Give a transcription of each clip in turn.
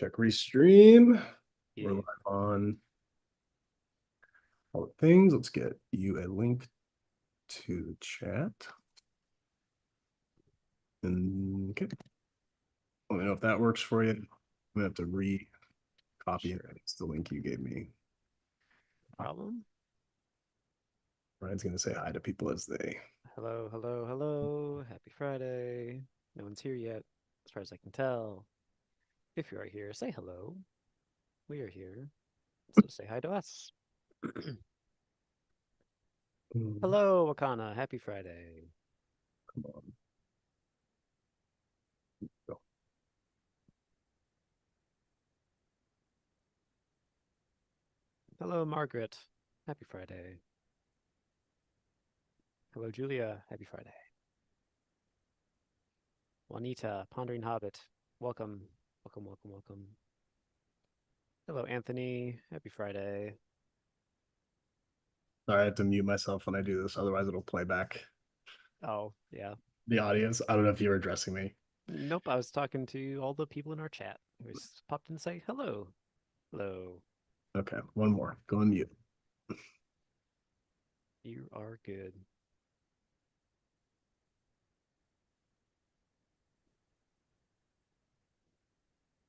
Check restream. We're Yeah. live on all the things. Let's get you a link to the chat. And okay. Let me know if that works for you. I'm gonna have to copy and paste the link you gave me. Problem. Ryan's gonna say hi to people as they. Hello, hello, hello. Happy Friday. No one's here yet, as far as I can tell. If you are here, say hello. We are here. So say hi to us. Come Hello, Wakana. Happy Friday. on. Go. Hello, Margaret. Happy Friday. Hello, Julia. Happy Friday. Juanita, Pondering Hobbit. Welcome. Welcome, welcome, welcome. Hello, Anthony. Happy Friday. Sorry, I have to mute myself when I do this, otherwise it'll play back Oh, yeah. the audience. I don't know if you were addressing me. Nope, I was talking to all the people in our chat who just popped in and say hello. Hello. Okay, one more. Go on mute. You are good.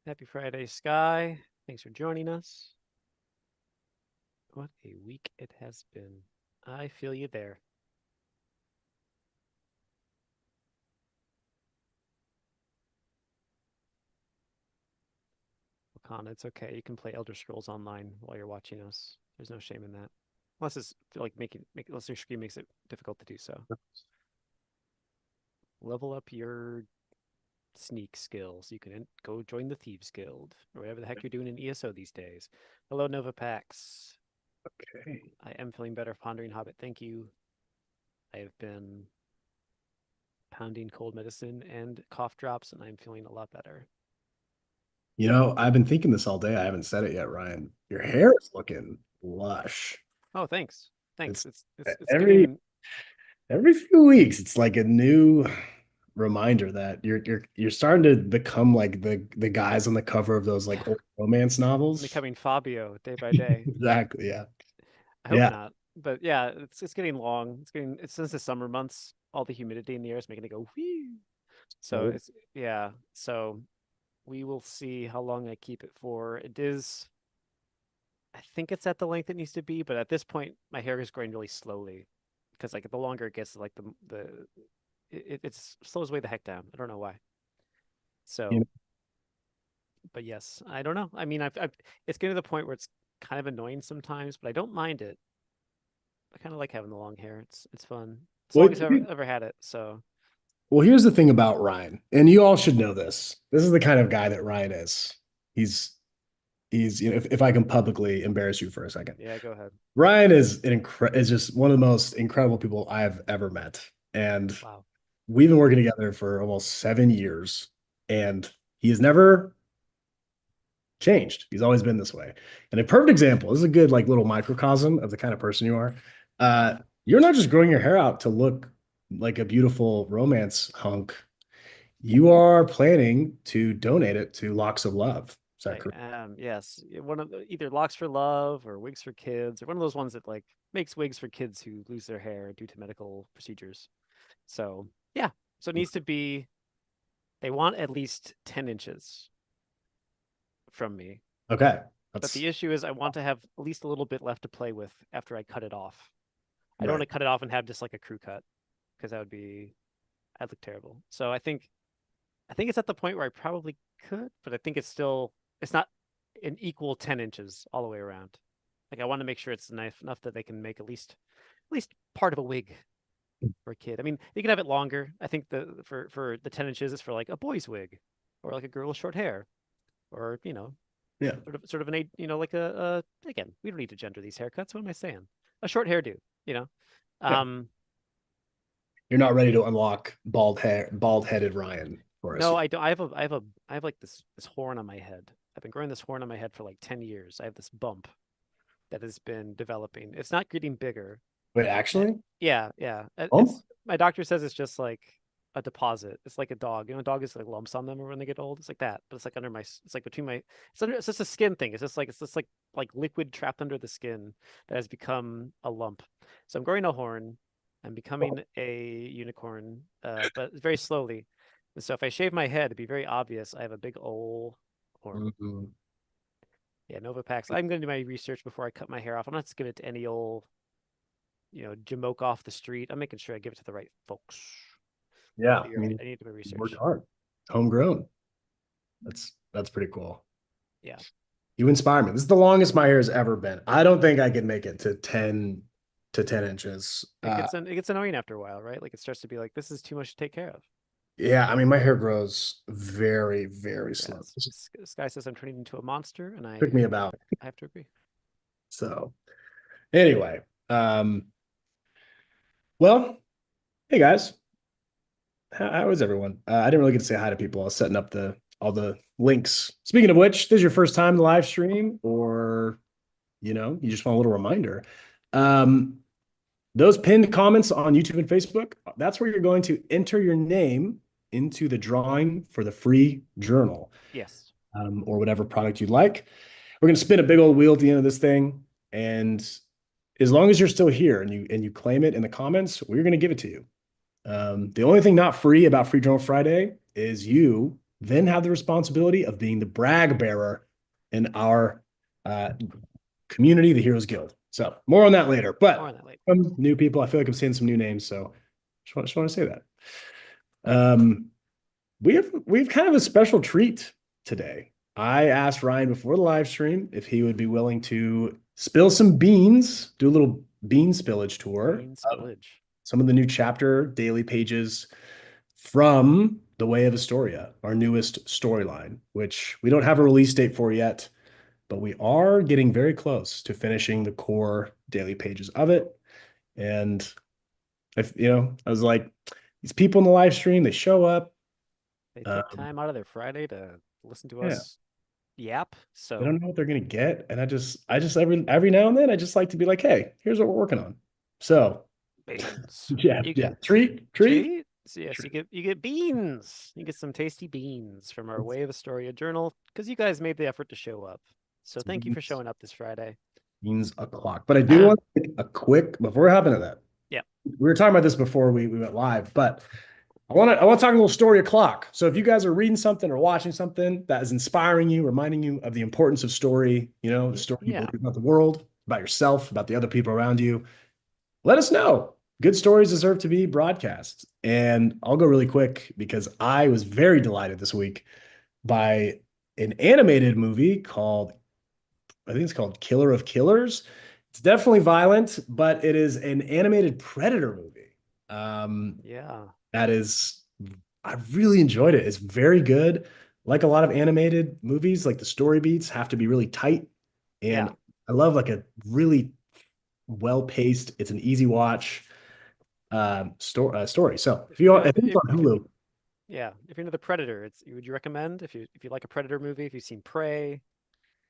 Happy Friday, Sky. Thanks for joining us. What a week it has been. I feel you there. Wakana, it's okay. You can play Elder Scrolls Online while you're watching us. There's no shame in that. Unless it's like unless your screen makes it difficult to do so. Level up your sneak skills. You can go join the Thieves Guild or whatever the heck you're doing in ESO these days. Hello, Nova Pax. Okay. I am feeling better, Pondering Hobbit. Thank you. I have been pounding cold medicine and cough drops, and I'm feeling a lot better. You know, I've been thinking this all day. I haven't said it yet, Ryan. Your hair is looking lush. Oh, thanks. Thanks. It's It's every getting every few weeks, it's like a new reminder that you're starting to become like the guys on the cover of those like old romance novels. becoming Fabio day by day. Exactly. Yeah. I hope Yeah. not. But yeah, it's getting long. It's since the summer months, all the humidity in the air is making it go whee. So Oh, it's yeah. So we will see how long I keep it for. It is I think it's at the length it needs to be, but at this point my hair is growing really slowly because like the longer it gets, like it slows way the heck down. I don't know why. you know, So, but yes, I don't know. I mean, I've it's getting to the point where it's kind of annoying sometimes, but I don't mind it. I kind of like having the long hair. It's fun. As long what as I've ever had it. So, well, here's the thing about Ryan, and you all should know this. This is the kind of guy that Ryan is. He's if I can publicly embarrass you for a second. yeah, go ahead. Ryan is just one of the most incredible people I've ever met. And Wow. we've been working together for almost 7 years, and he has never changed. He's always been this way. And a perfect example, this is a good like little microcosm of the kind of person you are. You're not just growing your hair out to look like a beautiful romance hunk. You are planning to donate it to Locks of Love. Is that I correct? am, yes. One of either Locks for Love or Wigs for Kids, or one of those ones that like makes wigs for kids who lose their hair due to medical procedures. So, yeah. So it needs to be, they want at least 10 inches from me. Okay. But That's the issue is I want to have at least a little bit left to play with after I cut it off. I don't right. want to cut it off and have just like a crew cut because I'd look terrible. So I think it's at the point where I probably could, but I think it's not an equal 10 inches all the way around. Like I want to make sure it's nice enough that they can make at least part of a wig for a kid. I mean, you can have it longer. I think for the 10 inches is for like a boy's wig or like a girl with short hair or, Yeah. sort of like again, we don't need to gender these haircuts. What am I saying? A short hairdo, you know? Yeah. Um, You're not ready to unlock bald-headed Ryan for us no, yet. I don't. I have like this horn on my head. I've been growing this horn on my head for like 10 years. I have this bump that has been developing. It's not getting bigger. Wait, Eh, actually? Yeah, yeah. Bump? It's my doctor says it's just like a deposit. It's like a dog. You know, a dog is like lumps on them when they get old. It's like that, but it's like under my. It's like between my. It's just a skin thing. It's just like liquid trapped under the skin that has become a lump. So I'm growing a horn. I'm becoming a unicorn, but very slowly. And so if I shave my head, it'd be very obvious I have a big old horn. Mhm. Yeah, Novavax. I'm going to do my research before I cut my hair off. I'm not just giving it to any old, jamoke off the street. I'm making sure I give it to the right folks. Yeah, But I you're right. mean, I need to do my you worked research. hard. Homegrown. That's pretty cool. Yeah. You inspire me. This is the longest my hair has ever been. I don't think I could make it to 10 inches. It gets annoying after a while, right? Like it starts to be like this is too much to take care of. Yeah, I mean, my hair grows very, very slow. Yes. This guy says I'm turning into a monster, and Took me about. I have to agree. So anyway, well, hey guys, how is everyone? I didn't really get to say hi to people. I was setting up all the links. Speaking of which, this is your first time live stream, or you just want a little reminder. Um, those pinned comments on YouTube and Facebook, that's where you're going to enter your name into the drawing for the free journal, Yes. or whatever product you'd like. We're going to spin a big old wheel at the end of this thing, and as long as you're still here and you claim it in the comments, we're going to give it to you. The only thing not free about Free Journal Friday is you then have the responsibility of being the brag bearer in our community, the Heroes Guild. So more on that later. More on But that later. some new people, I feel like I'm seeing some new names, so just want to say that. Um, we have kind of a special treat today. I asked Ryan before the live stream if he would be willing to spill some beans, do a little bean spillage tour Green of spillage. some of the new chapter daily pages from The Way of Astoria, our newest storyline, which we don't have a release date for yet, but we are getting very close to finishing the core daily pages of it. And I was like, these people in the live stream, they show up. They took Um, time out of their Friday to listen to yeah, us yap. they So don't know what they're gonna get, and I just every now and then I just like to be like, hey, here's what we're working on. So beans. yeah, You yeah, get treat. treats. Yes, you get beans. You get some tasty beans from our Way of Astoria journal because you guys made the effort to show up. So thank you for showing up this Friday. Means o'clock. But I do want to take a quick before we hop into that. Yeah. We were talking about this before we went live, but I want to talk a little story o'clock. So if you guys are reading something or watching something that is inspiring you, reminding you of the importance of story, the story you Yeah. believe about the world, about yourself, about the other people around you, let us know. Good stories deserve to be broadcast. And I'll go really quick because I was very delighted this week by an animated movie called, I think it's called Killer of Killers. It's definitely violent, but it is an animated Predator movie. Yeah. That is, I really enjoyed it. It's very good. Like a lot of animated movies, like the story beats have to be really tight. And Yeah. I love like a really well paced, it's an easy watch story. So If, I if, think it's if, on if, Hulu. yeah. If you're into the Predator, would you recommend if you like a Predator movie, if you've seen Prey?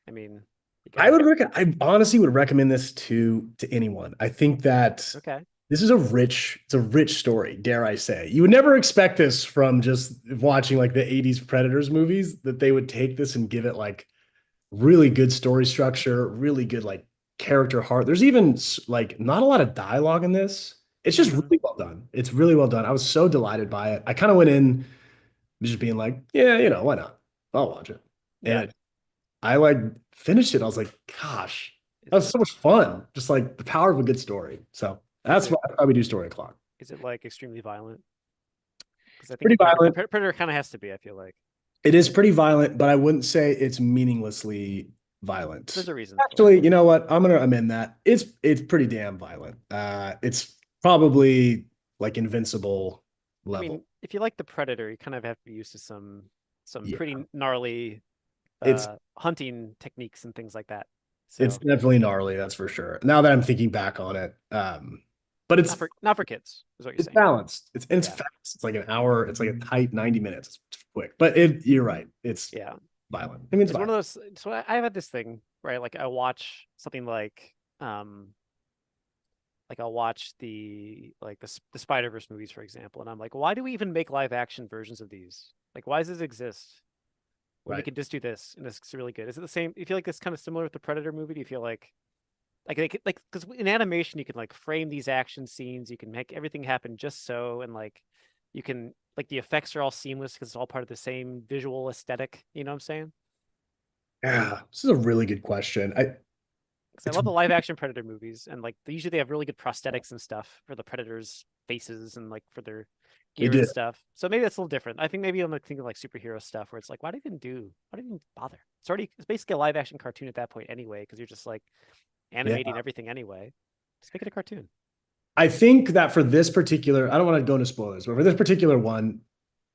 I mean, you I gotta. would I honestly would recommend this to anyone. I think that Okay. this is it's a rich story, dare I say. You would never expect this from just watching like the 80s Predators movies, that they would take this and give it like really good story structure, really good like character heart. There's even like not a lot of dialogue in this. It's just Hmm. really well done. It's really well done. I was so delighted by it. I kind of went in just being like, yeah, why not? I'll watch it. And Yeah. I like finished it. I was like, gosh, that Is was so it much fun. Just like the power of a good story. So is that's why it I probably do story o'clock. is it like extremely violent? Because I think Pretty violent. Predator kind of has to be. I feel like It is pretty violent, but I wouldn't say it's meaninglessly violent. there's a reason for it. Actually, you know what? I'm gonna amend that. It's pretty damn violent. It's probably like Invincible I level. mean, if you like the Predator, you kind of have to be used to some Yeah, pretty gnarly it's hunting techniques and things like that. it's So definitely gnarly, that's for sure. Now that I'm thinking back on it, but not for kids, is what you're it's saying. balanced. It's Yeah. fast. It's like an hour. It's like a tight 90 minutes. It's quick, but you're right. It's Yeah. violent. I mean, it's It's one violent. of those. So I've had this thing, right? Like I watch something like like I'll watch the Spider-Verse movies, for example, and I'm like, why do we even make live action versions of these? Like, why does this exist when we Right. could just do this and it's really good? Is it the same? You feel like it's kind of similar with the Predator movie? Do you feel like because in animation you can like frame these action scenes, you can make everything happen just so, and like you can like the effects are all seamless because it's all part of the same visual aesthetic. You know what I'm saying? Yeah, this is a really good question. Because I It's love the live action Predator movies, and like usually they have really good prosthetics and stuff for the Predators' faces and like for their they gear and did. stuff. So maybe that's a little different. I think maybe I'm like thinking like superhero stuff where it's like, why do you even bother? It's basically a live action cartoon at that point anyway, because you're just like Yeah. animating everything anyway. Just make it a cartoon. I think that for this particular, I don't want to go into spoilers, but for this particular one,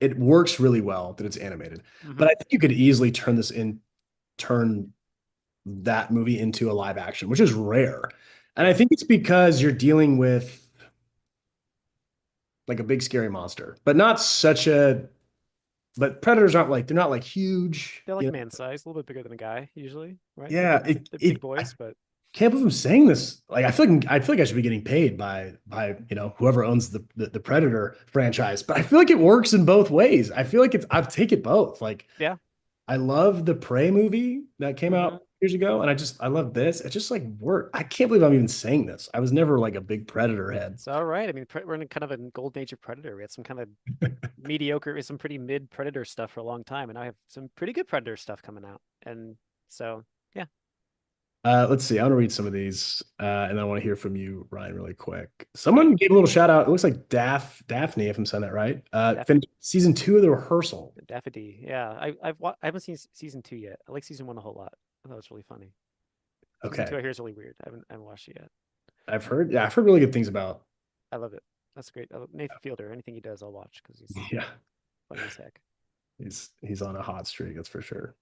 it works really well that it's animated. But Hmm. I think you could easily turn that movie into a live action, which is rare. And I Yeah. think it's because you're dealing with like a big scary monster, but not such a, but predators aren't like, they're not like huge, They're you like know? man sized, a little bit bigger than a guy usually, right? Yeah, They're big I boys, but can't believe I'm saying this. Like, I feel like I should be getting paid by, whoever owns the Predator franchise, but I feel like it works in both ways. I feel like I've taken both. Like, yeah. I love the Prey movie that came Hmm. out years ago, and I love this. It just like worked. I can't believe I'm even saying this. I was never like a big Predator head. It's all right. I mean, we're in kind of a golden age of Predator. We had some kind of mediocre, some pretty mid Predator stuff for a long time, and now I have some pretty good Predator stuff coming out. And so, yeah, Let's see. I want to read some of these, and I want to hear from you, Ryan, really quick. great. Someone gave a little shout out. It looks like Daphne, if I'm saying that right. Finished season 2 of The Rehearsal. Daffodil. Yeah, I haven't seen season two yet. I like season one a whole lot. I thought it was really funny. Season two Okay, I hear is really weird. I haven't watched it yet. I've heard really good things about. I love it. That's great. I love Nathan Fielder. Anything he does, I'll watch because he's Yeah, funny as heck. he's on a hot streak, that's for sure.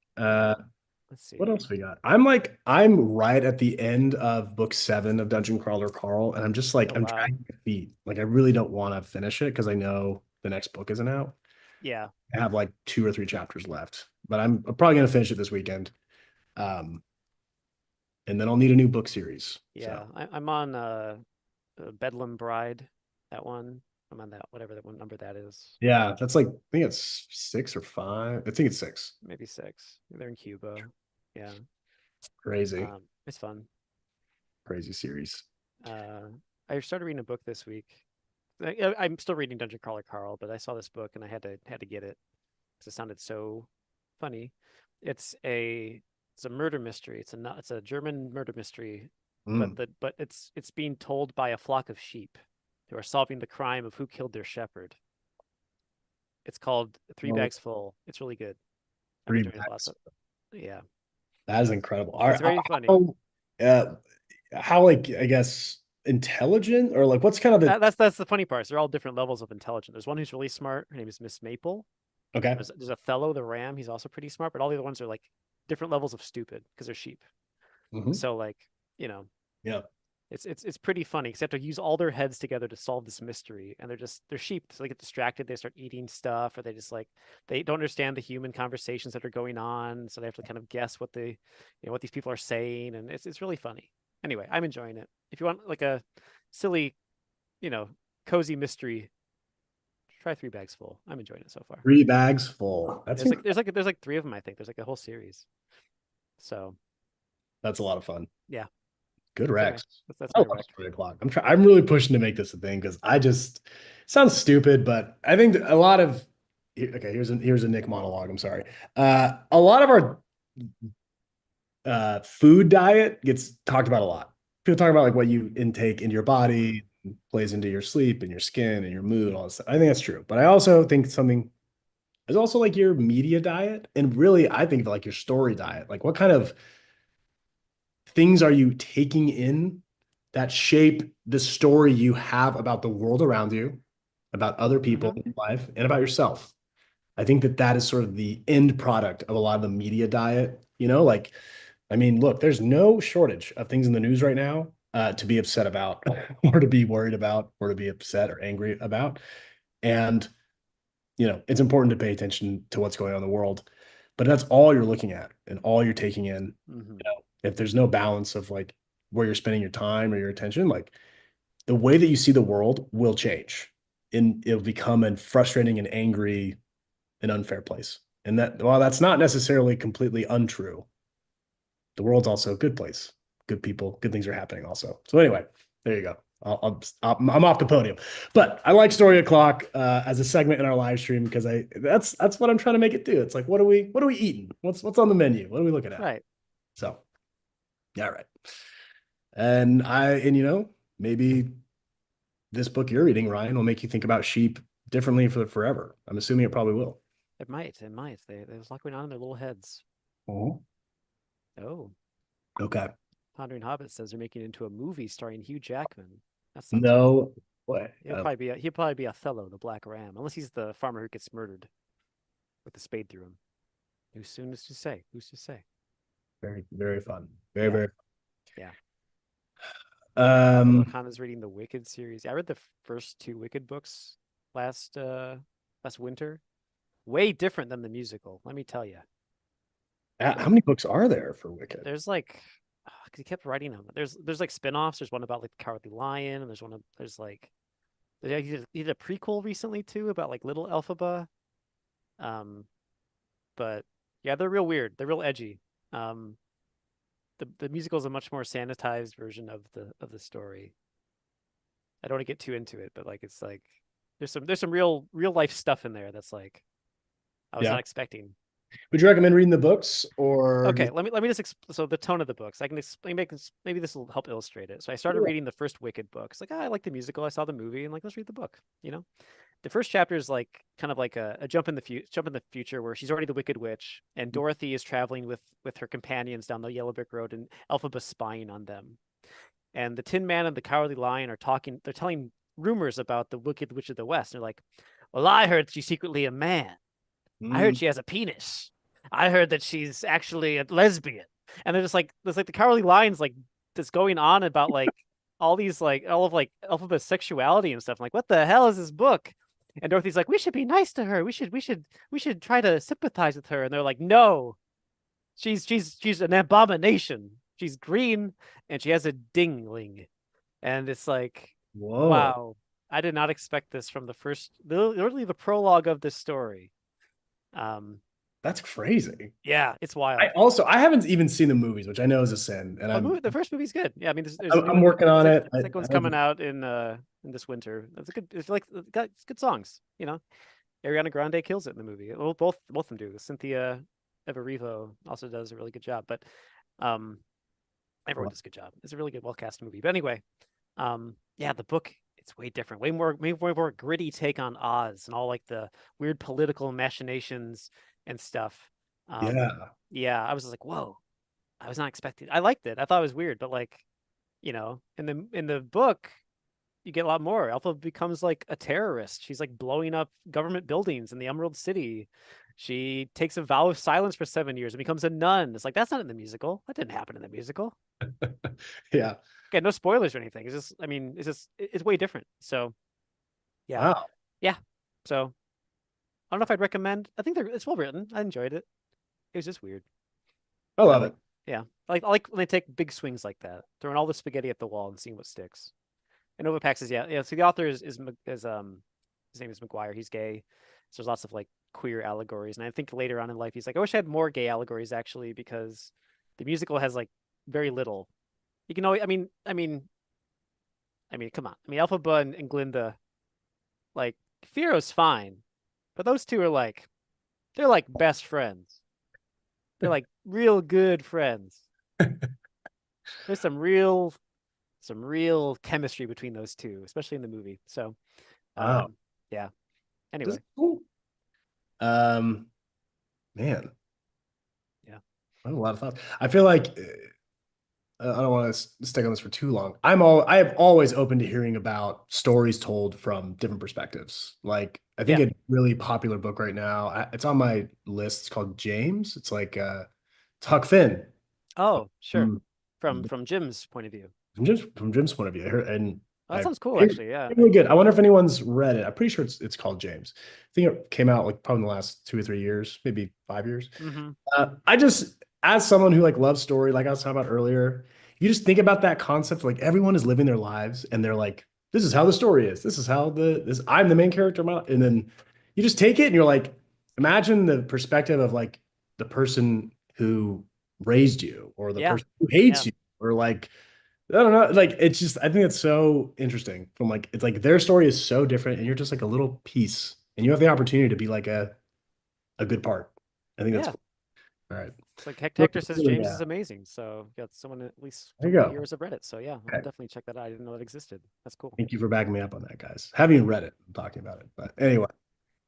Let's What see. else we got? I'm right at the end of book 7 of Dungeon Crawler Carl, and I'm just like Oh I'm wow. dragging my feet. Like I really don't want to finish it because I know the next book isn't out. Yeah, I have like 2 or 3 chapters left, but I'm probably gonna finish it this weekend. Um, and then I'll need a new book series. yeah. So I'm on Bedlam Bride. That one. I'm on that. Whatever that one number that is. yeah, that's like I think it's 6 or 5. I think it's 6. Maybe six. They're in Cuba. Yeah. Crazy, It's fun. crazy series. Uh, I started reading a book this week. I'm still reading Dungeon Crawler Carl, but I saw this book and I had to get it because it sounded so funny. It's a it's a murder mystery. It's a German murder mystery, Mm. but it's being told by a flock of sheep who are solving the crime of who killed their shepherd. It's called Three Well, Bags Full. It's really good. I'm three enjoying it a lot. backs. Yeah, That is incredible. it's very funny. How, uh, how like I guess intelligent or like what's kind of the That's the funny part. They're all different levels of intelligence. There's one who's really smart. Her name is Miss Maple. okay. There's Othello the ram. He's also pretty smart, but all the other ones are like different levels of stupid because they're sheep. Hmm. So like, you know, Yeah. it's pretty funny because they have to use all their heads together to solve this mystery, and they're sheep, so they get distracted. They start eating stuff, or they just like they don't understand the human conversations that are going on, so they have to kind of guess what what these people are saying, and it's really funny. Anyway, I'm enjoying it. If you want like a silly, you know, cozy mystery, try Three Bags Full. I'm enjoying it so far. 3 bags full. That's There's like three of them, I think. There's like a whole series. So that's a lot of fun. yeah. Good Anyway, Rex. that's I my love rec. 3 o'clock. I'm really pushing to make this a thing because I just it sounds stupid, but I think that a lot of okay, here's a Nick monologue. I'm sorry. A lot of our food diet gets talked about a lot. People talk about like what you intake into your Hmm. body plays into your sleep and your skin and your mood, all this stuff. I think that's true. But I also think something is also like your media diet. And really, I think of like your story diet. Like what kind of things are you taking in that shape the story you have about the world around you, about other people Hmm. in life, and about yourself? I think that that is sort of the end product of a lot of the media diet. Like I mean, look, there's no shortage of things in the news right now to be upset about, or to be worried about, or to be upset or angry about. And, it's important to pay attention to what's going on in the world. But that's all you're looking at and all you're taking in. Hmm. If there's no balance of like where you're spending your time or your attention, like the way that you see the world will change, and it'll become a frustrating and angry and unfair place. And that, while that's not necessarily completely untrue, the world's also a good place. Good people, good things are happening also. So anyway, there you go. I'm off the podium, but I like Story O'Clock as a segment in our live stream because that's what I'm trying to make it do. It's like, what are we eating? What's on the menu? What are we looking at? Right. So, all right. And maybe this book you're reading, Ryan, will make you think about sheep differently for forever. I'm assuming it probably will. It might. It might. There's a lot going on in their little heads. Oh, Oh, okay. Pondering Hobbit says they're making it into a movie starring Hugh Jackman. That sounds fun. No way. He'll probably be Othello, the Black Ram, unless he's the farmer who gets murdered with the spade through him. Who's soon is to say? Who's to say? Very, very fun. Very, Yeah, very. yeah. Um, Hana's reading the Wicked series. I read the first two Wicked books last last winter. Way different than the musical, let me tell you. how many books are there for Wicked? There's like, because he kept writing them. There's like spin-offs. There's one about like the Cowardly Lion, and there's like he did a prequel recently too about like Little Elphaba. Um, but yeah, they're real weird. They're real edgy. Um, the musical is a much more sanitized version of the story. I don't want to get too into it, but like it's like there's some real life stuff in there that's like I was Yeah. not expecting. Would you recommend reading the books or Okay, let me just so the tone of the books. I can explain. Maybe this will help illustrate it. So I started reading the first Wicked book. It's like I like the musical. I saw the movie, and like let's read the book. The first chapter is like kind of like a jump in the future where she's already the Wicked Witch, and Dorothy is traveling with her companions down the Yellow Brick Road, and Elphaba's spying on them. And the Tin Man and the Cowardly Lion are talking. They're telling rumors about the Wicked Witch of the West. And they're like, "Well, I heard she's secretly a man. I heard Mm, she has a penis. I heard that she's actually a lesbian." And they're just like, there's like the Cowardly Lion's like that's going on about like all of like Elphaba's sexuality and stuff. I'm like, what the hell is this book? And Dorothy's like, we should be nice to her. We should try to sympathize with her. And they're like, no, she's an abomination. She's green and she has a dingling. And it's like, whoa, wow, I did not expect this from literally the prologue of this story. Um, that's crazy. yeah, it's I wild. also I haven't even seen the movies, which I know is a sin, and Oh, I'm the first movie's good. Yeah, I mean, there's a I'm, new I'm one. working on it. Second one's coming out in this winter. That's a good. It's like it's good songs. Ariana Grande kills it in the movie. Well, both of them do. Cynthia Evarivo also does a really good job, but um, everyone does a good job. It's a really good, well cast movie. But anyway, yeah, the book it's way different, way more gritty take on Oz and all like the weird political machinations and stuff. Yeah. Yeah, I was just like, whoa, I was not expecting. I liked it. I thought it was weird, but like, in the book, you get a lot more. Alpha becomes like a terrorist. She's like blowing up government buildings in the Emerald City. She takes a vow of silence for 7 years and becomes a nun. It's like that's not in the musical. That didn't happen in the musical. Yeah. Okay, no spoilers or anything. It's just, I mean, it's way different. So yeah, Wow. yeah. So I don't know if I'd recommend. I think it's well written. I enjoyed it. It was just weird. I But I love like, it. yeah, I like when they take big swings like that, throwing all the spaghetti at the wall and seeing what sticks. And Overpax is yeah. So the author is his name is McGuire. He's gay. So there's lots of like queer allegories, and I think later on in life he's like, I wish I had more gay allegories actually because the musical has like very little. You can always, I mean, come on. I mean, Elphaba and Glinda, like Firo's fine, but those two are like they're like best friends. They're like real good friends. There's some real chemistry between those two, especially in the movie. So, Wow. yeah. This Anyway, is cool. Um, man, yeah, I have a lot of thoughts. I feel like I don't want to stick on this for too long. I am always open to hearing about stories told from different perspectives. Like I think yeah. a really popular book right now, it's on my list. It's called James. It's like it's Huck Finn. Oh, sure. Um, From Jim's point of view. from Jim's point of view. And Oh, that I sounds cool, actually. Yeah. really good. I wonder if anyone's read it. I'm pretty sure it's called James. I think it came out like probably in the last 2 or 3 years, maybe 5 years. Mm-hmm. I just, as someone who like loves story, like I was talking about earlier, you just think about that concept, like everyone is living their lives and they're like this is how the story is. This is how I'm the main character. And then you just take it and you're like, imagine the perspective of like the person who raised you or the Yeah, person who hates yeah, you or like, I don't know. Like it's just, I think it's so interesting from like, it's like their story is so different and you're just like a little piece and you have the opportunity to be like a good part. I think that's yeah. cool. All right. It's like Really, Hector says really, James yeah. is amazing. So you got someone, at least There you one of the go. heroes of Reddit. So yeah, I'll Okay. definitely check that out. I didn't know it existed. That's cool. Thank you for backing me up on that, guys. Haven't even read it. I'm talking about it. But Yeah. anyway,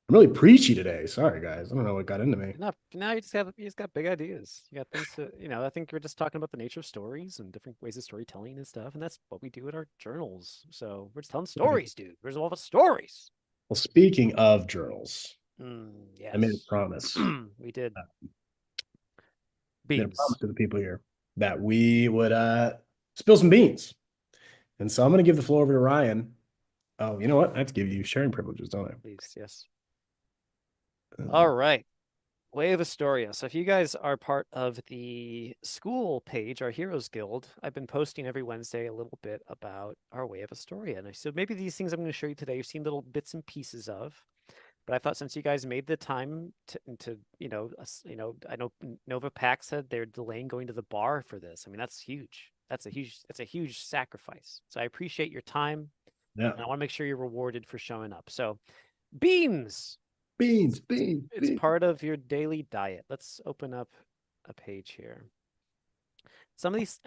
I'm really preachy today. Sorry, guys. I don't know what got into me. Enough. Now you just got big ideas. You got things to, I think we're just talking about the nature of stories and different ways of storytelling and stuff, and that's what we do in our journals. So we're just telling stories, dude. We're just all about stories. Well, speaking of journals, I made a Yes. promise. We did. I made a promise Beans. to the people here that we would spill some beans. And so I'm going to give the floor over to Ryan. Oh, you know what? I have to give you sharing privileges, don't Please, yes. I? All right. Way of Astoria. So if you guys are part of the school page, our Heroes Guild, I've been posting every Wednesday a little bit about our Way of Astoria. And so maybe these things I'm going to show you today, you've seen little bits and pieces of. But I thought since you guys made the time to I know Nova Pack said they're delaying going to the bar for this. I mean, that's huge. That's a huge sacrifice. So I appreciate your time, Yeah. and I want to make sure you're rewarded for showing up. So beans. Beans, It's, it's beans, it's beans. part of your daily diet. Let's open up a page here. Some of these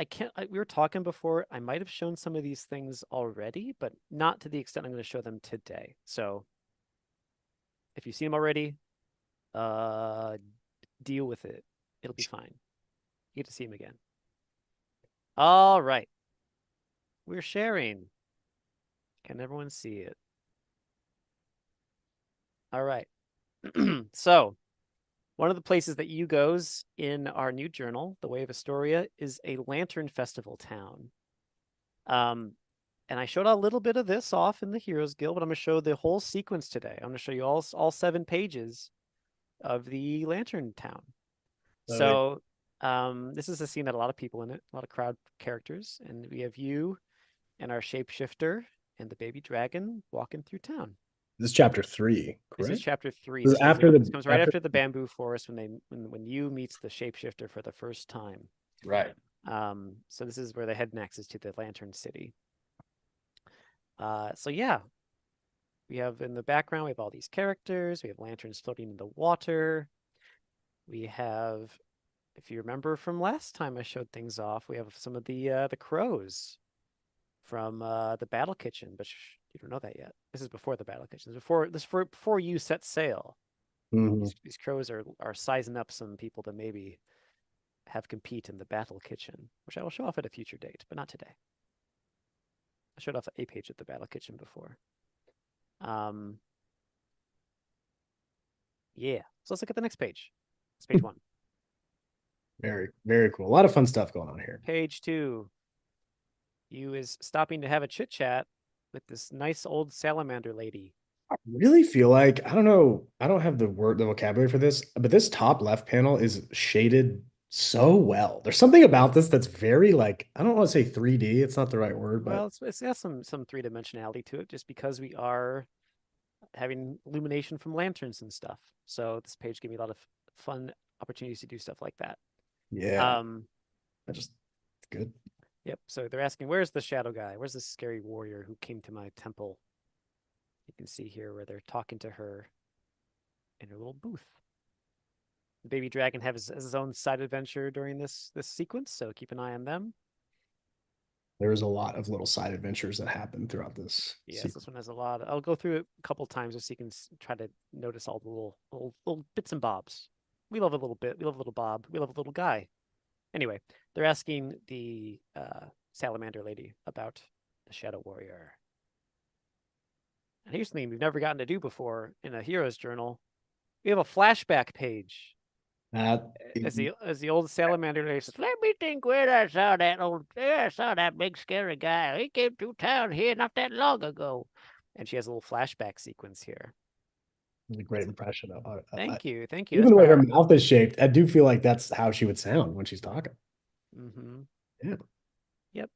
we were talking before. I might have shown some of these things already, but not to the extent I'm going to show them today. So if you've seen them already, uh, deal with it. It'll be fine. You get to see them again. All right. We're sharing. Can everyone see it? All right. So one of the places that you goes in our new journal, The Way of Astoria, is a lantern festival town. Um, and I showed a little bit of this off in the Heroes Guild, but I'm going to show the whole sequence today. I'm going to show you all 7 pages of the lantern town. Love it. So this is a scene that a lot of people in it, a lot of crowd characters, and we have you and our shapeshifter and the baby dragon walking through town. This is chapter 3, This is correct? chapter 3. This is This comes right after after the bamboo forest when you meets the shapeshifter for the first time. right. So this is where they head next is to the Lantern City. So yeah, we have in the background we have all these characters. We have lanterns floating in the water. We have, if you remember from last time I showed things off, we have some of the crows from the battle kitchen, but you don't know that yet. This is before the battle kitchen. Before you set sail. Mhm. These crows are sizing up some people to maybe have compete in the battle kitchen, which I will show off at a future date, but not today. I showed off a page at the battle kitchen before. Yeah. So let's look at the next page. It's page 1. Very, very cool. A lot of fun stuff going on here. Page 2. You is stopping to have a chit chat with this nice old salamander lady. I really feel like, I don't know, I don't have the vocabulary for this, but this top left panel is shaded so well. There's something about this that's very like, I don't want to say 3D, it's not the right word, but Well, it's got some three-dimensionality to it just because we are having illumination from lanterns and stuff. So this page gave me a lot of fun opportunities to do stuff like that. yeah, it's good. Yep. So they're asking, where's the shadow guy? Where's the scary warrior who came to my temple? You can see here where they're talking to her in her little booth. The baby dragon has his own side adventure during this sequence, so keep an eye on them. There's a lot of little side adventures that happen throughout this Yes, sequence. this one has a lot. I'll go through it a couple times just so you can try to notice all the little bits and bobs. We love a little bit. We love a little bob. We love a little guy. Anyway, they're asking the salamander lady about the shadow warrior. And here's something we've never gotten to do before in a hero's journal. We have a flashback page. That As the old salamander lady says, "Let me think where I saw that big scary guy. He came through town here not that long ago." And she has a little flashback sequence here. was a great impression. Thank you. Even That's the way her my mouth is shaped, I do feel like that's how she would sound when she's talking. mm-hmm. Yeah. Yep.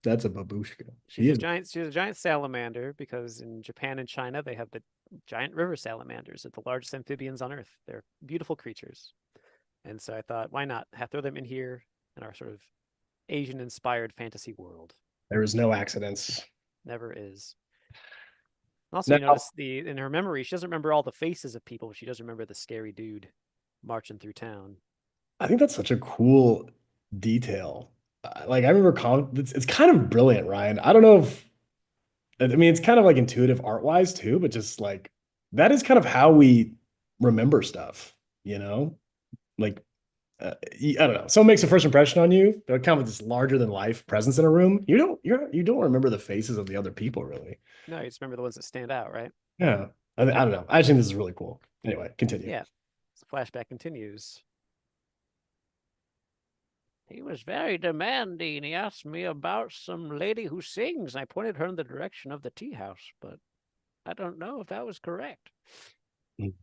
That's a babushka. She's She a is. giant. She's a giant salamander because in Japan and China they have the giant river salamanders. They're the largest amphibians on Earth. They're beautiful creatures, and so I thought, why not throw them in here in our sort of Asian-inspired fantasy world? There is no accidents. Never is. Also, Now, you notice the in her memory, she doesn't remember all the faces of people, but she does remember the scary dude marching through town. I think that's such a cool detail. Like I remember, it's kind of brilliant, Ryan. I don't know if I mean it's kind of like intuitive art wise too, but just like that is kind of how we remember stuff, you know? Like I don't know. Someone makes a first impression on you. They're kind of this larger than life presence in a room. You don't remember the faces of the other people really. No, you just remember the ones that stand out, right? Yeah. I don't know. I just think this is really cool. Anyway, continue. Yeah. So flashback continues. He was very demanding. He asked me about some lady who sings. I pointed her in the direction of the tea house, but I don't know if that was correct. Mm.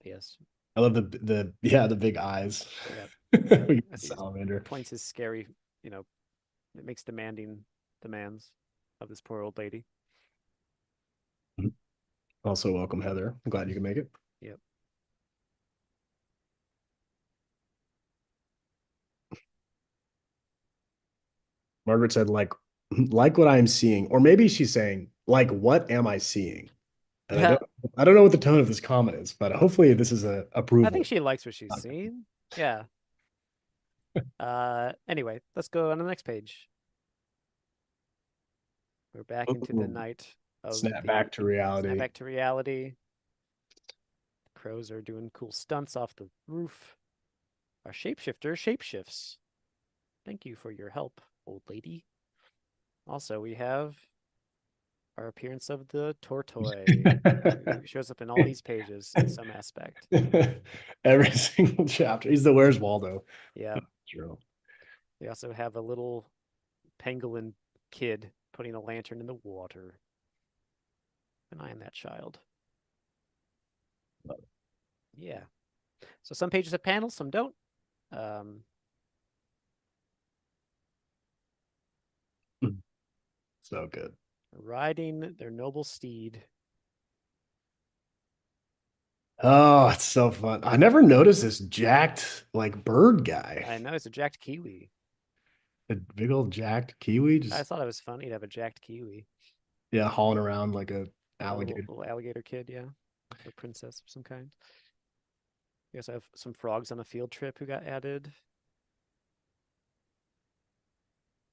Yes. I love the big eyes. Yeah. Yeah. We get the As he just salamander. points his scary, you know, it makes demanding demands of this poor old lady. Also, welcome, Heather. I'm glad you can make it. Yep. Margaret said, like what I'm seeing, or maybe she's saying, like, what am I seeing? And Yeah. I don't know what the tone of this comment is, but hopefully this is a I think approval. she likes what she's seen. Yeah. Anyway, let's go on the next page. We're back into the Ooh, night of snap the back to snap reality. back to reality. Crows are doing cool stunts off the roof. Our shapeshifter shapeshifts. Thank you for your help, old lady. Also, we have our appearance of the Tortoise, who shows up in all these pages in some aspect. Every single chapter. He's the Where's Waldo. Yeah. True. We also have a little pangolin kid putting a lantern in the water. An eye on that child. Yeah. So some pages have panels, some don't. Um, So good. riding their noble steed. Oh, it's so fun. I never noticed this jacked like bird guy. I know it's a jacked kiwi. A big old jacked kiwi, I just thought it was funny to have a jacked kiwi. yeah, hauling around like a Yeah, a little, alligator. little alligator kid, yeah. A princess of some kind. We also have some frogs on a field trip who got added.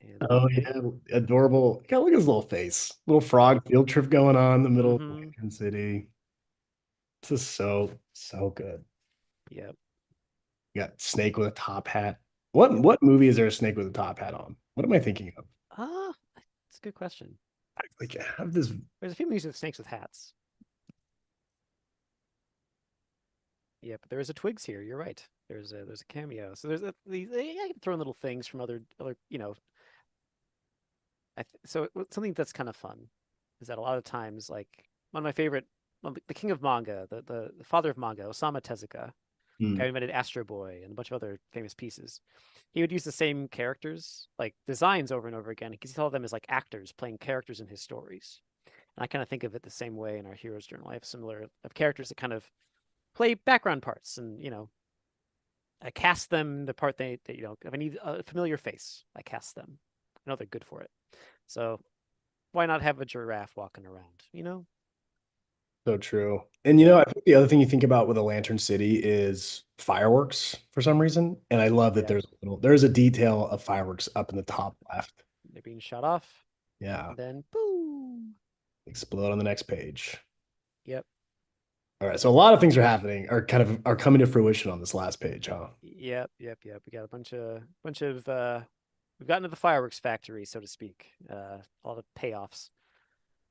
And Oh then, yeah, adorable. God, look at his little face. Little frog field trip going on in the middle of mm-hmm. Lincoln City. This is so good. Yep. You got snake with a top hat. What movie is there a snake with a top hat on? What am I thinking of? That's a good question. Like I have this. There's a few movies with snakes with hats. Yeah, but there is a Twigs here. You're right. There's a cameo. So there's these. I can throw in little things from other. So something that's kind of fun is that a lot of times, like one of my favorite, well, the king of manga, the father of manga, Osamu Tezuka, guy who Hmm. invented Astro Boy and a bunch of other famous pieces. He would use the same characters, like designs over and over again, because he saw them as like actors playing characters in his stories. And I kind of think of it the same way in our hero's journal. I have similar of characters that kind of play background parts, and I cast them the part they if I need a familiar face, I cast them. I know they're good for it. So why not have a giraffe walking around? So true. And Yep. I think the other thing you think about with a Lantern City is fireworks for some reason. And I love that Yep. there's a detail of fireworks up in the top left. They're being shot off, Yeah. and then boom. Explode on the next page. Yep. All right. So a lot of things are happening, are coming to fruition on this last page, huh? Yep. Yep. Yep. We got a bunch of we've gotten to the fireworks factory, so to speak. All the payoffs.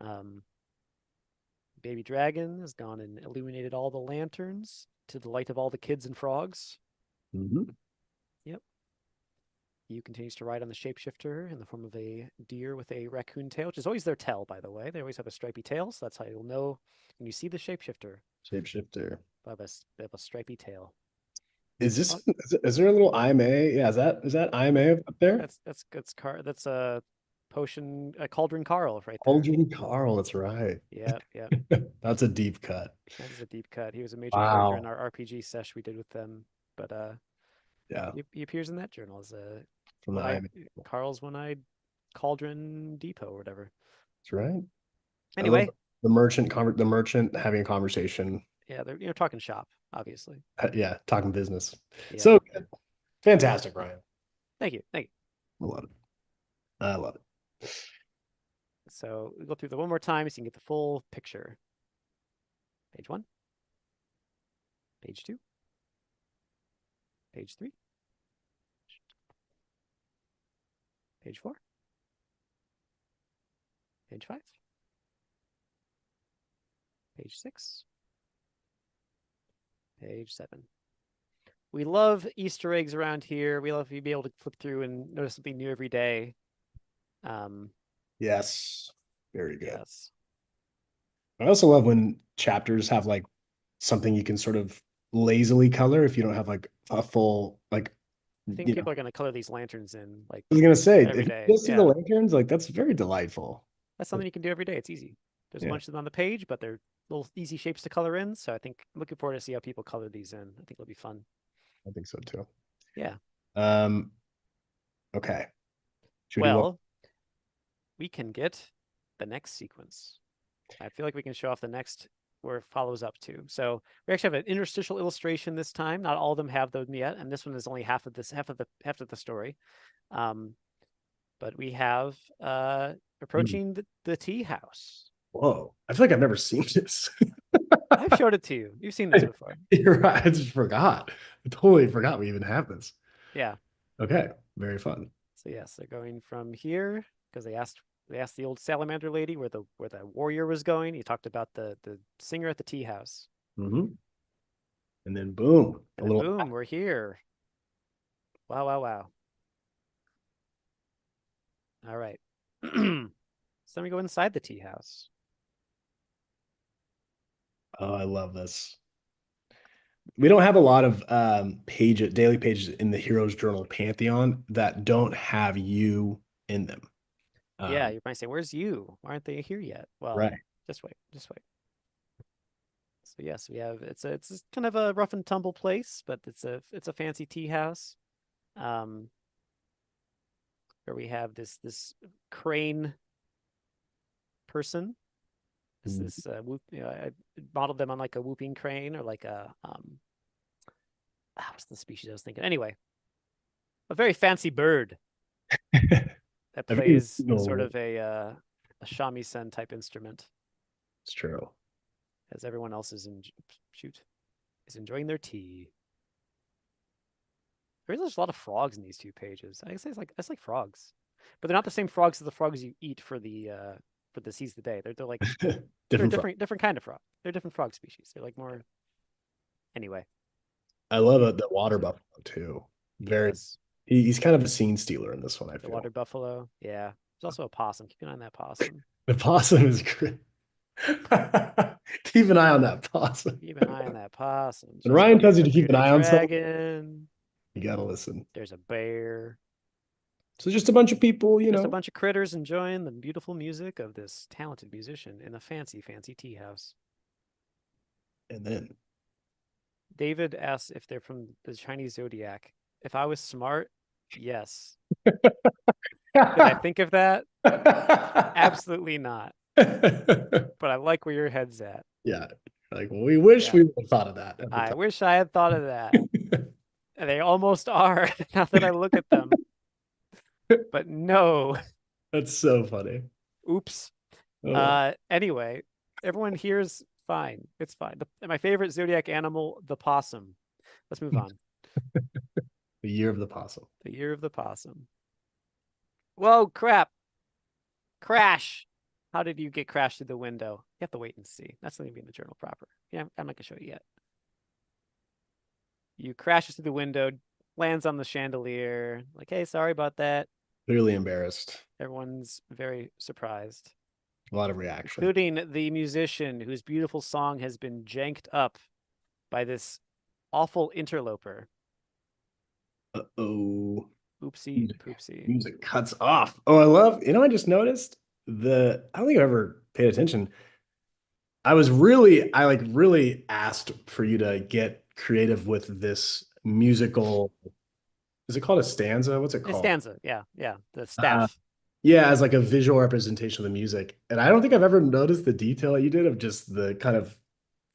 Um, Baby Dragon has gone and illuminated all the lanterns to the light of all the kids and frogs. Mhm. Yep. You continues to ride on the shapeshifter in the form of a deer with a raccoon tail, which is always their tail, by the way. They always have a stripy tail, so that's how you'll know when you see the shapeshifter. Shapeshifter. They have a stripy tail. Is Oh, this is there a little IMA? Yeah, is that IMA up there? that's car. That's Cauldron Carl right there. Aldrin Carl, that's right. Yeah, yeah. That's a deep cut. That is a deep cut. He was a major character in Wow. our RPG sesh we did with them. But Yeah, he appears in that journal as a from the one-eyed IMA. Carl's one-eyed Cauldron Depot or whatever. That's right. I love Anyway, the merchant having a conversation. yeah, they're talking shop, obviously. Yeah, talking business. Yeah, So yeah. good. Fantastic, Ryan. Thank you, thank you. I love it. I love it. So we go through the one more time so you can get the full picture. Page 1, page 2, page 3, page 4, page 5, page 6, page 7. We love Easter eggs around here. We love to be able to flip through and notice something new every day. Yes. Very good. Yes. I also love when chapters have like something you can sort of lazily color if you don't have like a full like I think you know. people are going to color these lanterns in like I was gonna say every if you day. just see the Yeah. lanterns, like that's very delightful. That's something you can do every day. It's easy. There's a Yeah, bunch of them on the page, but they're little easy shapes to color in. So I think I'm looking forward to see how people color these in. I think it'll be fun. I think so too. Yeah. Um, okay. Should we do one? Well, we can get the next sequence. I feel like we can show off the next where it follows up to. So we actually have an interstitial illustration this time. Not all of them have them yet, and this one is only half of the story. But we have approaching the tea house. Whoa. I feel like I've never seen this. I've showed it to you. You've seen this before. You're right. I just forgot. I totally forgot we even have this. Yeah. Okay. Very fun. So yes, they're going from here because they asked the old salamander lady where the warrior was going. He talked about the singer at the tea house. Mm-hmm. And then boom, And then boom, we're here. Wow, wow, wow. All right. So then we go inside the tea house. oh, I love this. We don't have a lot of daily pages in the Heroes Journal Pantheon that don't have you in them. Yeah, you might say, "Where's you? Why aren't they here yet?" Well, Right. just wait, just wait. So yes, we have it's kind of a rough and tumble place, but it's a fancy tea house. Um, where we have this crane person. This I modeled them on like a whooping crane or like a what's the species I was thinking? Anyway, a very fancy bird that I think plays sort of a shamisen type instrument, it's true. as everyone else is enjoying their tea. There's a lot of frogs in these 2 pages. I guess it's like frogs, but they're not the same frogs as the frogs you eat for the seize the day. They're like they're different kind of frog. They're different frog species. They're like more anyway. I love it. The water buffalo too. Very. Yes. He's kind of a scene stealer in this one. I The feel water buffalo. Yeah. There's also a possum. Keep an eye on that possum. the possum is great. Keep an eye on that possum. Keep an eye on that possum. When Ryan tells you to A keep an bearded eye on something, dragon. you gotta listen. There's a bear. So just a bunch of people, Just a bunch of critters enjoying the beautiful music of this talented musician in a fancy, fancy tea house. and then David asks if they're from the Chinese zodiac. If I was smart, yes. Did I think of that? Absolutely not. But I like where your head's at. Yeah. Like, well, we wish we would have thought of that. I wish I had thought of that. And they almost are now that I look at them. But no. That's so funny. Oops. Oh. Anyway, everyone here's fine. It's fine. My favorite zodiac animal, the possum. Let's move on. The year of the possum. The year of the possum. Whoa, crap. Crash. How did you get crashed through the window? You have to wait and see. That's not going to be in the journal proper. Yeah, I'm not going to show you yet. You crashes through the window, lands on the chandelier. Like, hey, sorry about that. Clearly embarrassed. Everyone's very surprised. A lot of reaction. Including the musician whose beautiful song has been janked up by this awful interloper. Uh-oh. Oopsie Poopsie, Music, poopsie. music cuts off. Oh, I love, I just noticed I don't think I've ever paid attention. I like really asked for you to get creative with this musical. Is it called a stanza? What's it A called? stanza. Yeah, yeah. The Uh, staff. yeah, as like a visual representation of the music. And I don't think I've ever noticed the detail that you did of just the kind of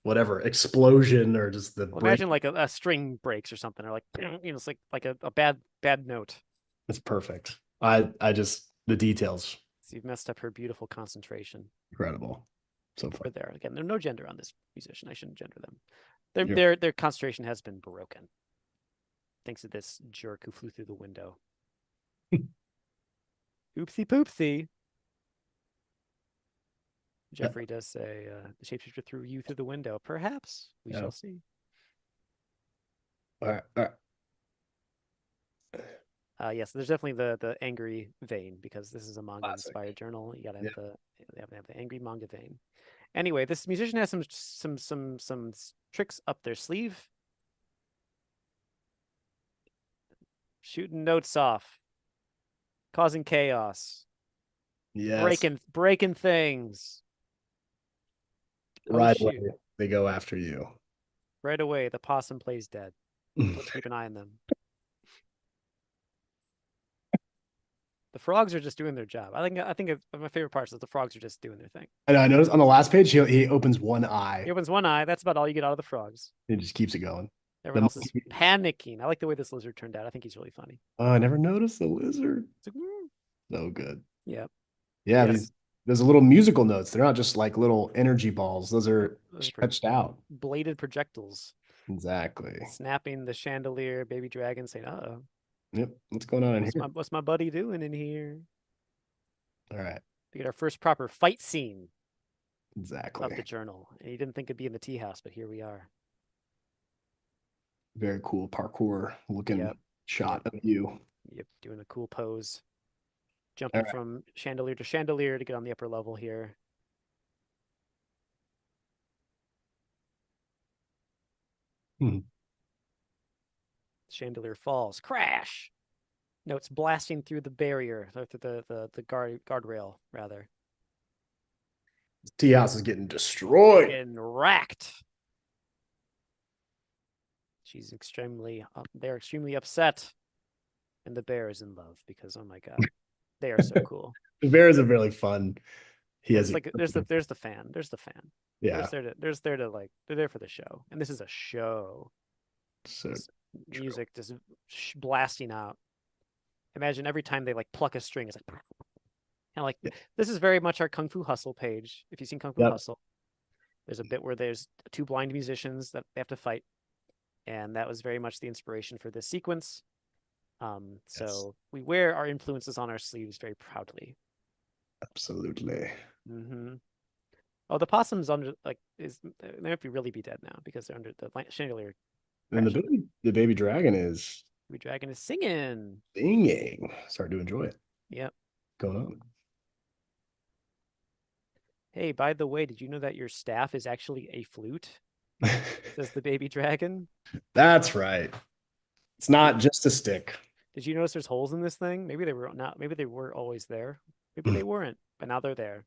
whatever explosion or just the Well, break. imagine like a string breaks or something, or like it's like a bad note. It's perfect. I just the details So you've messed up her beautiful concentration. incredible. So Or fun. there again, there's no gender on this musician. I shouldn't gender them. You're Their concentration has been broken thanks to this jerk who flew through the window. Oopsie poopsie. Jeffrey does say the shapeshifter threw you through the window. Perhaps we yeah. shall see. All right, all right. Yes, there's definitely the angry vein because this is a manga Classic. inspired journal. You gotta Yeah. have the angry manga vein. Anyway, this musician has some tricks up their sleeve. Shooting notes off, causing chaos, Yes. breaking things. Oh Right shoot! away, they go after you. Right away, the possum plays dead. Let's keep an eye on them. The frogs are just doing their job. I think my favorite part is that the frogs are just doing their thing. And I noticed on the last page, he opens one He eye. opens one eye. That's about all you get out of the frogs. He just keeps it going. Everyone The else is panicking. I like the way this lizard turned out. I think he's really funny. oh, I never noticed the lizard. It's like, "Woo." So good. Yeah. Yeah, Yes. those are little musical notes. They're not just like little energy balls. Those Nope. are Those are stretched out. bladed projectiles Exactly. snapping the chandelier. Baby dragon saying, "Uh-oh, Yep. What's going on in here? what's my buddy doing in here?" All right. We get our first proper fight scene of Exactly. the journal. And he didn't think it'd be in the tea house, but here we are. Very cool parkour looking Yep. shot Yep. of you. Yep. Doing a cool pose. All Jumping right. from chandelier to chandelier to get on the upper level here. Hmm. Chandelier falls. Crash. No, it's blasting through the barrier, or through the guardrail, rather. Tea house is getting destroyed. Getting racked. They're extremely upset. And the bear is in love because, oh my God, they are so cool. The bear is a really fun. He And has it's a like there's the fan. There's the fan. yeah. There's there to like they're there for the show. And this is a show. So This true. music just blasting out. Imagine every time they like pluck a string, it's like kind of like Yeah. this is very much our Kung Fu Hustle page. If you've seen Kung Fu Yep. Hustle, there's a bit where there's two blind musicians that they have to fight, and that was very much the inspiration for this sequence. Yes. So we wear our influences on our sleeves very proudly. Absolutely. Mm-hmm. Oh, the possum's under they might be really be dead now because they're under the chandelier And crashing. the baby dragon is We dragon is singing. singing. Starting to enjoy it. Yep. Going on. Hey, by the way, did you know that your staff is actually a flute? Says the baby dragon. That's right. It's Did, not just a stick. did you notice there's holes in this thing? Maybe they were not. Maybe they were always there. Maybe they weren't, but now they're there.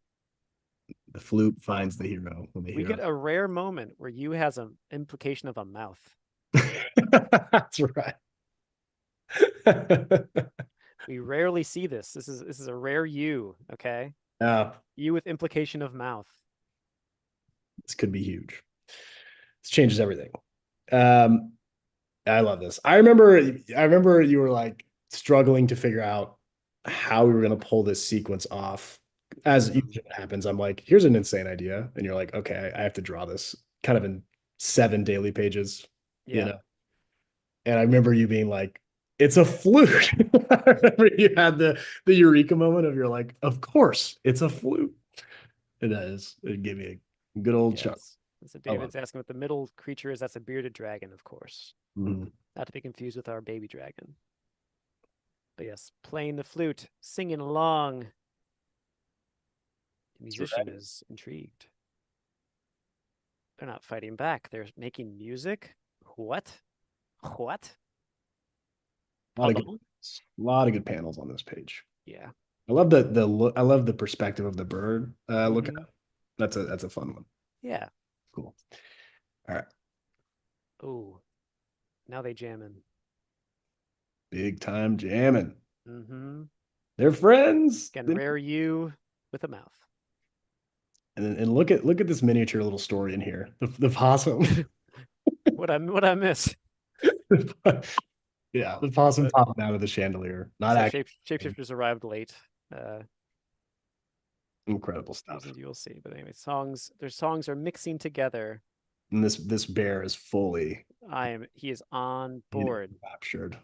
The flute finds the hero when the We hero. get a rare moment where you has an implication of a mouth. That's right. We rarely see this. This is a rare you, okay? Yeah, You with implication of mouth. this could be huge. This changes everything. Um, I love this. I remember you were like struggling to figure out how we were going to pull this sequence off. As Mm-hmm. usually happens, I'm like, here's an insane idea. And you're like, okay, I have to draw this kind of in 7 daily pages, you Yeah. know? And I remember you being like, it's a flute. I remember you had the eureka moment of you're like, of course, it's a flute. It is. It gave me a good old chuck. Yes. So I love David's asking what the middle creature is. That's a bearded dragon, of course. it. Mhm. Not to be confused with our baby dragon. But yes, playing the flute, singing along. The That's musician right. is intrigued. They're not fighting back. They're making music. What? What? A lot of good, Hello? A lot of good panels on this page. Yeah. I love the look. I love the perspective of the bird. Looking Mm-hmm. up. That's a fun one. Yeah. Cool. All right. Oh, now they jamming. Big time jamming. Mm-hmm. They're friends. Can rare you with a mouth. And look at this miniature little story in here. The possum. What I miss? Yeah, the possum But popping out of the chandelier. Not so actually shapeshifters arrived late. Uh, incredible stuff. reasons you will see. But anyway, their songs are mixing together. And this bear is fully He is on board. captured.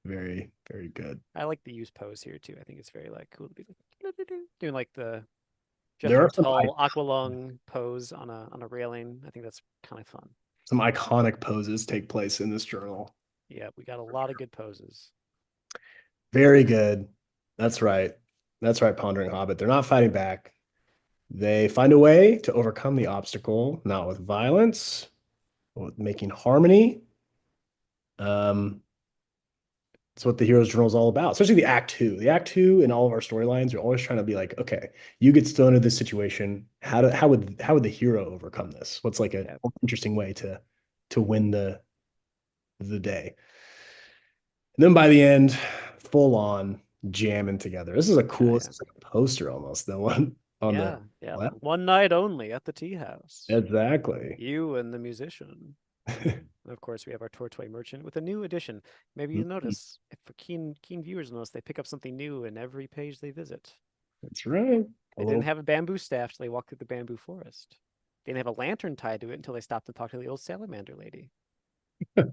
Very, very good. I like the use pose here too. I think it's very like cool to be like doing like the There Jethro are Tull aqualung pose on a railing. I think that's kind of fun. some iconic poses take place in this journal. Yeah, we got a lot of good poses. Very good. That's right. That's right, Pondering Hobbit. They're not fighting back. They find a way to overcome the obstacle, not with violence, but with making harmony. Um, That's what the Hero's Journal is all about, especially the Act Two. The Act Two in all of our storylines are always trying to be like, okay, you get thrown into this situation. How would the hero overcome this? What's like a Yeah, interesting way to win the day? And then by the end, full on jamming together. This is a yeah, cool, yeah, this is like a poster almost, the one on the yeah, yeah. left. One night only at the tea house. Exactly. You and the musician. And of course, we have our Tortoy merchant with a new addition. Maybe you notice, if for keen viewers notice, they pick up something new in every page they visit. That's right. A They didn't little. have a bamboo staff till they walked through the bamboo forest. They didn't have a lantern tied to it until they stopped and talked to the old salamander lady.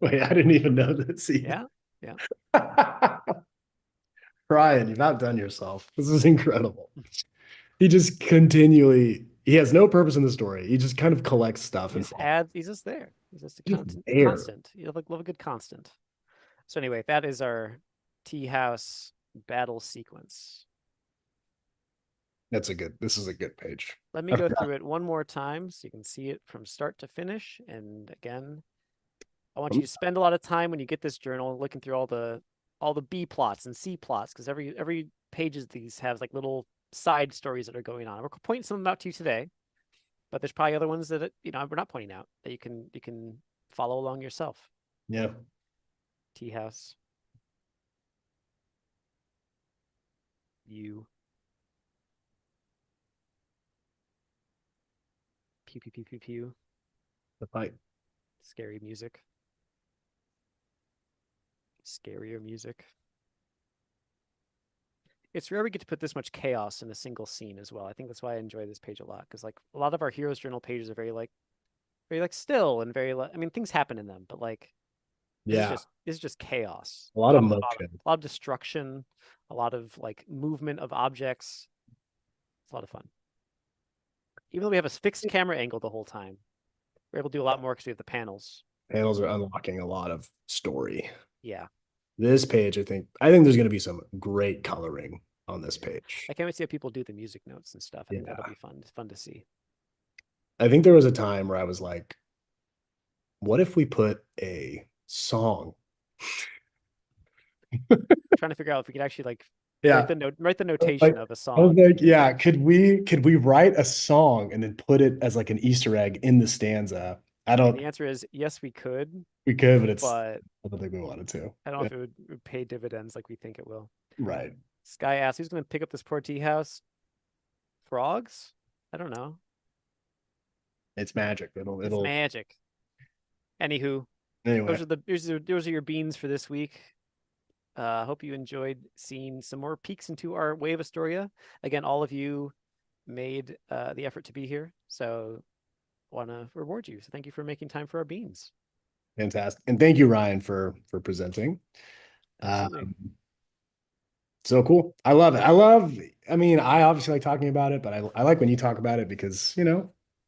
Wait, I didn't even know this either. Yeah, yeah. Ryan, you've outdone yourself. This is incredible. He just continually, he has no purpose in the story. He just kind of collects stuff He and just adds. He's just there. He's just a just there. constant. You love a good constant. So anyway, that is our tea house battle sequence. This is a good page. Let me go through it one more time so you can see it from start to finish. And again, I want you to spend a lot of time when you get this journal looking through all the B plots and C plots, because every page of these has like little side stories that are going on. We're pointing some of them out to you today, but there's probably other ones that we're not pointing out that you can follow along yourself. Yeah. Tea house. You. Pew pew pew pew pew. The fight. Scary music. Scarier music. It's rare we get to put this much chaos in a single scene as well. I think that's why I enjoy this page a lot, because like a lot of our heroes journal pages are very like still and very I mean things happen in them, but like Yeah. this is just chaos. A lot of motion. A lot of destruction, a lot of like movement of objects. It's a lot of fun. Even though we have a fixed camera angle the whole time, we're able to do a lot more because we have the panels. Panels are unlocking a lot of story. Yeah. This page, I think there's going to be some great coloring on this page. I can't wait to see how people do the music notes and stuff. I think Yeah. that'll be fun. It's fun to see. I think there was a time where I was like, what if we put a song? Trying to figure out if we could actually like Yeah. write the notation Like, of a I was song. like, yeah, could we write a song and then put it as like an Easter egg in the stanza? And the answer is yes, we could, We could, but but I don't think we wanted to. I don't know if it would pay dividends like we think it will. Right. Sky asks, who's going to pick up this poor tea house? Frogs? I don't know. It's magic. It's magic. Anywho, Anyway, those are your beans for this week. Hope you enjoyed seeing some more peeks into our Way of Astoria. Again, all of you made the effort to be here, so want to reward you. So thank you for making time for our beans. fantastic. And thank you, Ryan, for presenting. Absolutely. So cool. I mean, I obviously like talking about it, but I like when you talk about it because,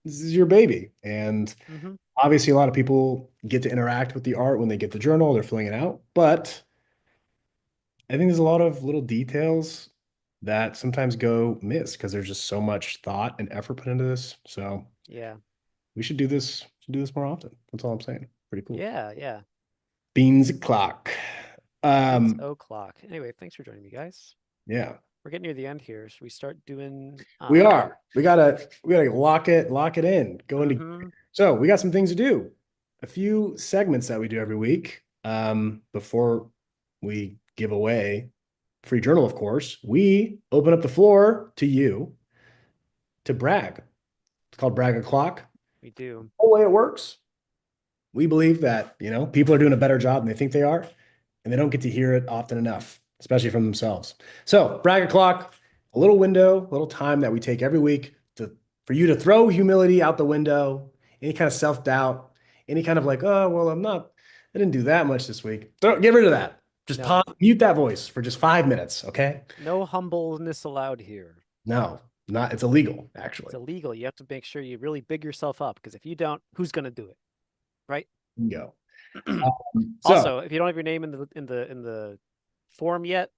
this is your baby. And Mm-hmm. obviously a lot of people get to interact with the art when they get the journal, they're filling it out. But I think there's a lot of little details that sometimes go missed because there's just so much thought and effort put into this. So Yeah. we should do this more often. That's all I'm saying. Pretty cool. Yeah. Yeah. Beans o'clock. Six Um, o'clock. Anyway, thanks for joining me, guys. yeah, We're getting near the end here. Should we start doing we are. We gotta lock it in. Go into mhm. so we got some things to do. A few segments that we do every week. Before we give away free journal, of course, we open up the floor to you to brag. It's called Brag O'Clock. We do. The way it works, we believe that, people are doing a better job than they think they are, and they don't get to hear it often enough, especially from themselves. So, Brag O'Clock, a little window, a little time that we take every week for you to throw humility out the window, any kind of self-doubt, any kind of like, oh, well, I didn't do that much this week. Get rid of that. Just No. mute that voice for just 5 minutes, okay? No humbleness allowed here. No, it's illegal, It's actually. illegal. You have to make sure you really big yourself up because if you don't, who's gonna do it? Right? Go. So, Also, if you don't have your name in the form yet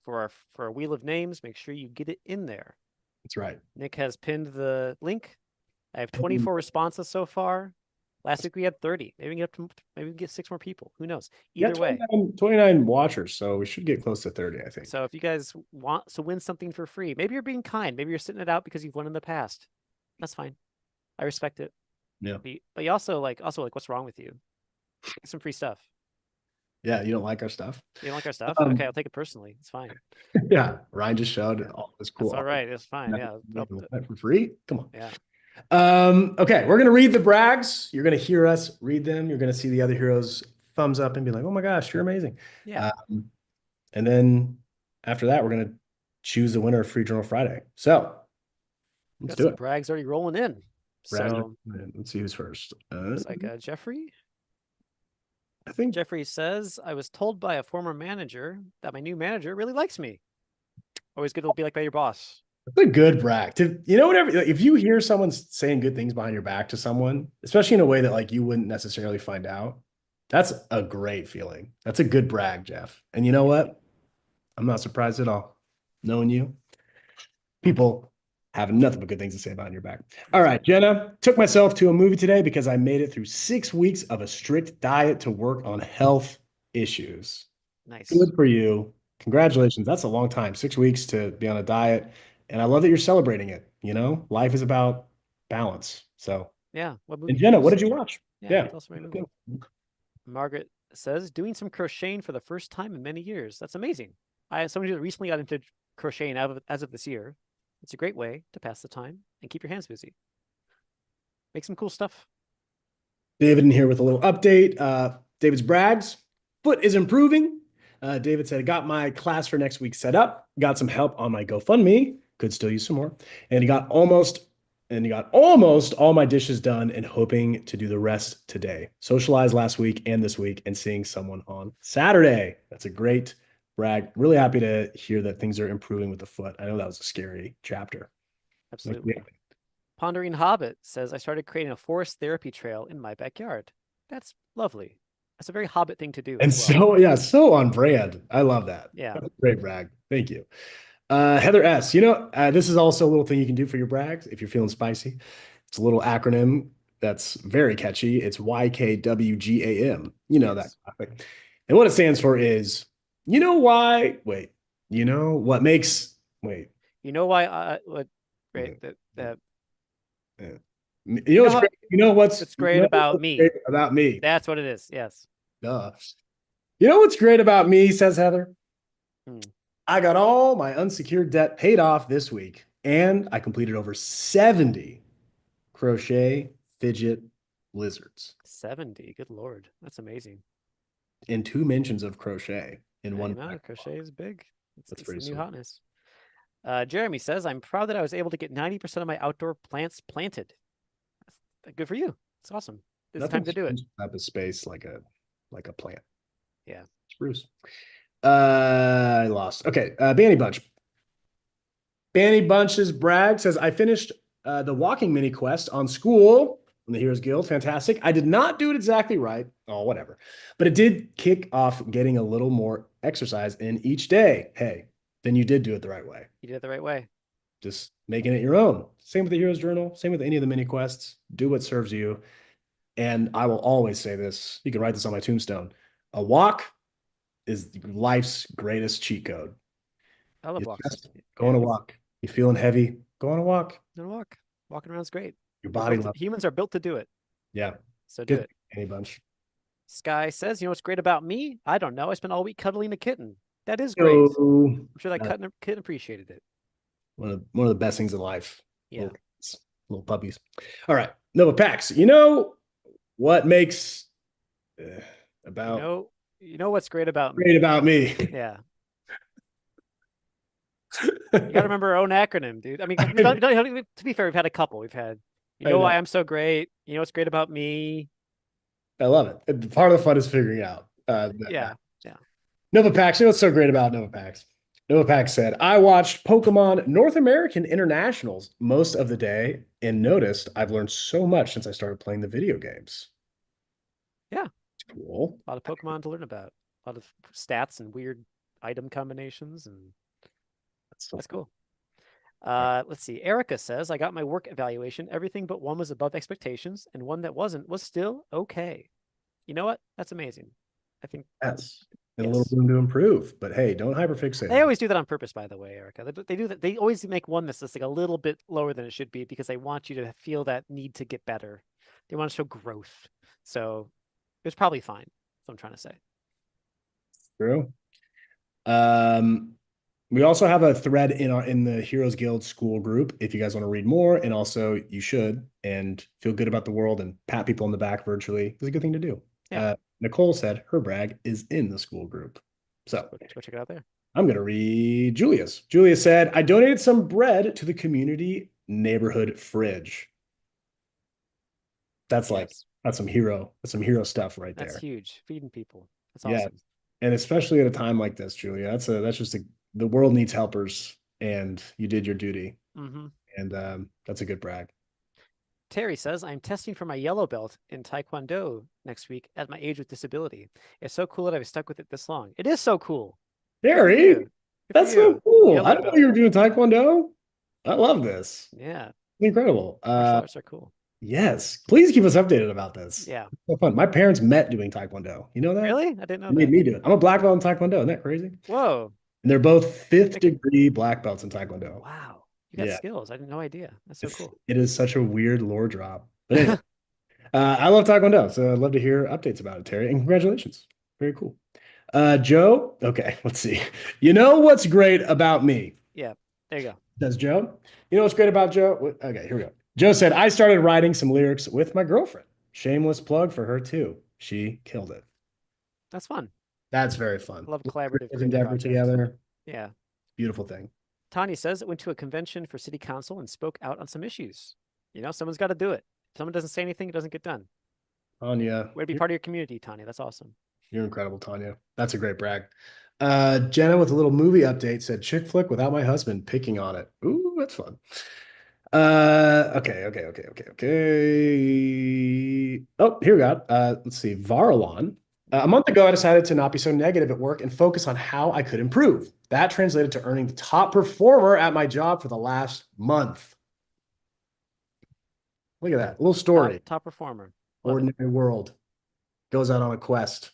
for a wheel of names, make sure you get it in there. that's right. Nick has pinned the link. I have 24 responses so far. Last week we had 30. Maybe we can get up to, maybe we can get 6 more people. Who knows? Yeah, Either way. 29 watchers, so we should get close to 30, I think. So if you guys want to win something for free, maybe you're being kind. Maybe you're sitting it out because you've won in the past. That's fine. I respect it. Yeah. But you also like what's wrong with you? Get some free stuff. Yeah, you don't like our stuff? You don't like our stuff? Um, Okay, I'll take it personally. It's fine. yeah, Ryan just showed all this cool That's all art. right. It's fine. Yeah. For free? Come on. Yeah. Okay, we're gonna read the brags. You're gonna hear us read them. You're gonna see the other heroes thumbs up and be like, "Oh my gosh, you're amazing." Yeah. And then after that, we're gonna choose the winner of Free Journal Friday. So let's Got do some it. brags already rolling in. Brags So let's see who's first. looks like Jeffrey. I think Jeffrey says, I was told by a former manager that my new manager really likes me. Always good to be like by your boss. it's a good brag. Whatever. Like, if you hear someone saying good things behind your back to someone, especially in a way that like you wouldn't necessarily find out, that's a great feeling. That's a good brag, Jeff. And you know what? I'm not surprised at all. Knowing you, people have nothing but good things to say behind your back. All right, Jenna, took myself to a movie today because I made it through 6 weeks of a strict diet to work on health issues. Nice. Good for you. Congratulations. That's a long time, 6 weeks to be on a diet. And I love that you're celebrating it. Life is about balance. So, Yeah. What movie and did you Jenna, what use? did you watch? Yeah. Yeah. Tell us about your movie. Margaret says, doing some crocheting for the first time in many years. That's amazing. Someone who recently got into crocheting as of this year. It's a great way to pass the time and keep your hands busy. Make some cool stuff. David in here with a little update. David's brags. Foot is improving. David said, I got my class for next week set up, got some help on my GoFundMe, could still use some more. And he got almost all my dishes done and hoping to do the rest today. Socialized last week and this week and seeing someone on Saturday. That's a great brag. Really happy to hear that things are improving with the foot. I know that was a scary chapter. Absolutely. Pondering Hobbit says, I started creating a forest therapy trail in my backyard. That's lovely. That's a very Hobbit thing to do. And so on brand. I love that. Yeah. That's a great brag. Thank you. Heather S. This is also a little thing you can do for your brags if you're feeling spicy. It's a little acronym that's very catchy. It's YKWGAM. That graphic. And what it stands for is, why? Wait, what makes, wait. You know why? Great. What's great about me? Great about me. That's what it is. Yes. Duh. You know what's great about me, says Heather? I got all my unsecured debt paid off this week, and I completed over 70 crochet fidget lizards. 70. Good Lord. That's amazing. And 2 mentions of crochet in one. Crochet is big. That's pretty the new sweet. hotness. Jeremy says, I'm proud that I was able to get 90% of my outdoor plants planted. Good for you. It's awesome. It's time to do it. Type of space like a plant. Yeah. Spruce. I lost. Okay. Banny Bunch. Banny Bunch's brag says, I finished the walking mini quest on school from the Heroes Guild. Fantastic. I did not do it exactly right. Oh, whatever. But it did kick off getting a little more exercise in each day. Hey, then you did do it the right way. You did it the right way. Just making it your own. Same with the Heroes Journal. Same with any of the mini quests. Do what serves you. And I will always say this. You can write this on my tombstone. A walk is life's greatest cheat code. I love You walks. just go on Yeah, a walk. You feeling heavy? Go on a walk. no walk. Walking around's great. Your We're body built to, loves it. humans are built to do it. Yeah. So do Good it. any bunch. Sky says, you know what's great about me? I don't know. I spent all week cuddling a kitten. That is great. So I'm sure that kitten appreciated it. one of the best things in life. Yeah. Little kids, little puppies. All right. Nova Pax. You know what makes You about know, you know what's great about great me? about me? Yeah. You got to remember our own acronym, dude. I mean, to be fair, we've had a couple. We've had, you I know know. why I'm so great? You know what's great about me? I love it. Part of the fun is figuring out that. Yeah. Yeah. Nova Pax. You know what's so great about Nova Pax? Nova Pax said, I watched Pokemon North American Internationals most of the day and noticed I've learned so much since I started playing the video games. Yeah. Cool. A lot of Pokemon to learn about. A lot of stats and weird item combinations, and That's so that's cool. cool. Let's see. Erica says, I got my work evaluation. Everything but one was above expectations, and one that wasn't was still okay. You know what? That's amazing. I think, Yes. And a little yes. room to improve. But hey, don't hyperfixate They on it. always do that on purpose, by the way, Erica. They do that. They always make one that's just like a little bit lower than it should be because they want you to feel that need to get better. They want to show growth. So it was probably fine. That's what I'm trying to say. True. Um, we also have a thread in the Heroes Guild school group if you guys want to read more, and also you should and feel good about the world and pat people on the back virtually. It's a good thing to do. Yeah. Nicole said her brag is in the school group. So So go check it out there. I'm going to read Julia's. Julia said, I donated some bread to the community neighborhood fridge. That's like, Yes. that's some hero stuff right That's there. huge. Feeding people. That's Yeah. awesome. And especially at a time like this, Julia, the world needs helpers and you did your duty. Mm-hmm. And that's a good brag. Terry says, I'm testing for my yellow belt in Taekwondo next week at my age with disability. It's so cool that I've stuck with it this long. It is so cool. Good for Terry, you. Good for that's so you. cool. I Yellow didn't know belt. you were doing Taekwondo. I love this. Yeah. Incredible. Martial arts are cool. Yes. Please keep us updated about this. Yeah. It's so fun. My parents met doing Taekwondo. You know that? Really? I didn't know They made that. me do it. I'm a black belt in Taekwondo. Isn't that crazy? Whoa. And they're both fifth They can... degree black belts in Taekwondo. Wow. You got Yeah. skills. I had no idea. That's so cool. It is such a weird lore drop. But anyway, I love Taekwondo. So I'd love to hear updates about it, Terry. And congratulations. Very cool. Joe, okay, let's see. You know what's great about me? Yeah. There you go. Says Joe. You know what's great about Joe? Okay, here we go. Joe said, I started writing some lyrics with my girlfriend. Shameless plug for her too. She killed it. That's fun. That's very fun. I love collaborative Creative creative endeavor projects. together. Yeah. Beautiful thing. Tanya says it went to a convention for city council and spoke out on some issues. You know, someone's got to do it. If someone doesn't say anything, it doesn't get done. Tanya, Way to be part of your community, Tanya. That's awesome. you're incredible, Tanya. That's a great brag. Jenna with a little movie update said chick flick without my husband picking on it. Ooh, that's fun. Okay. Oh, here we go. Let's see. Varalon. A month ago, I decided to not be so negative at work and focus on how I could improve. That translated to earning the top performer at my job for the last month. Look at that. A little story. Top performer. Love Ordinary world. Goes out on a quest.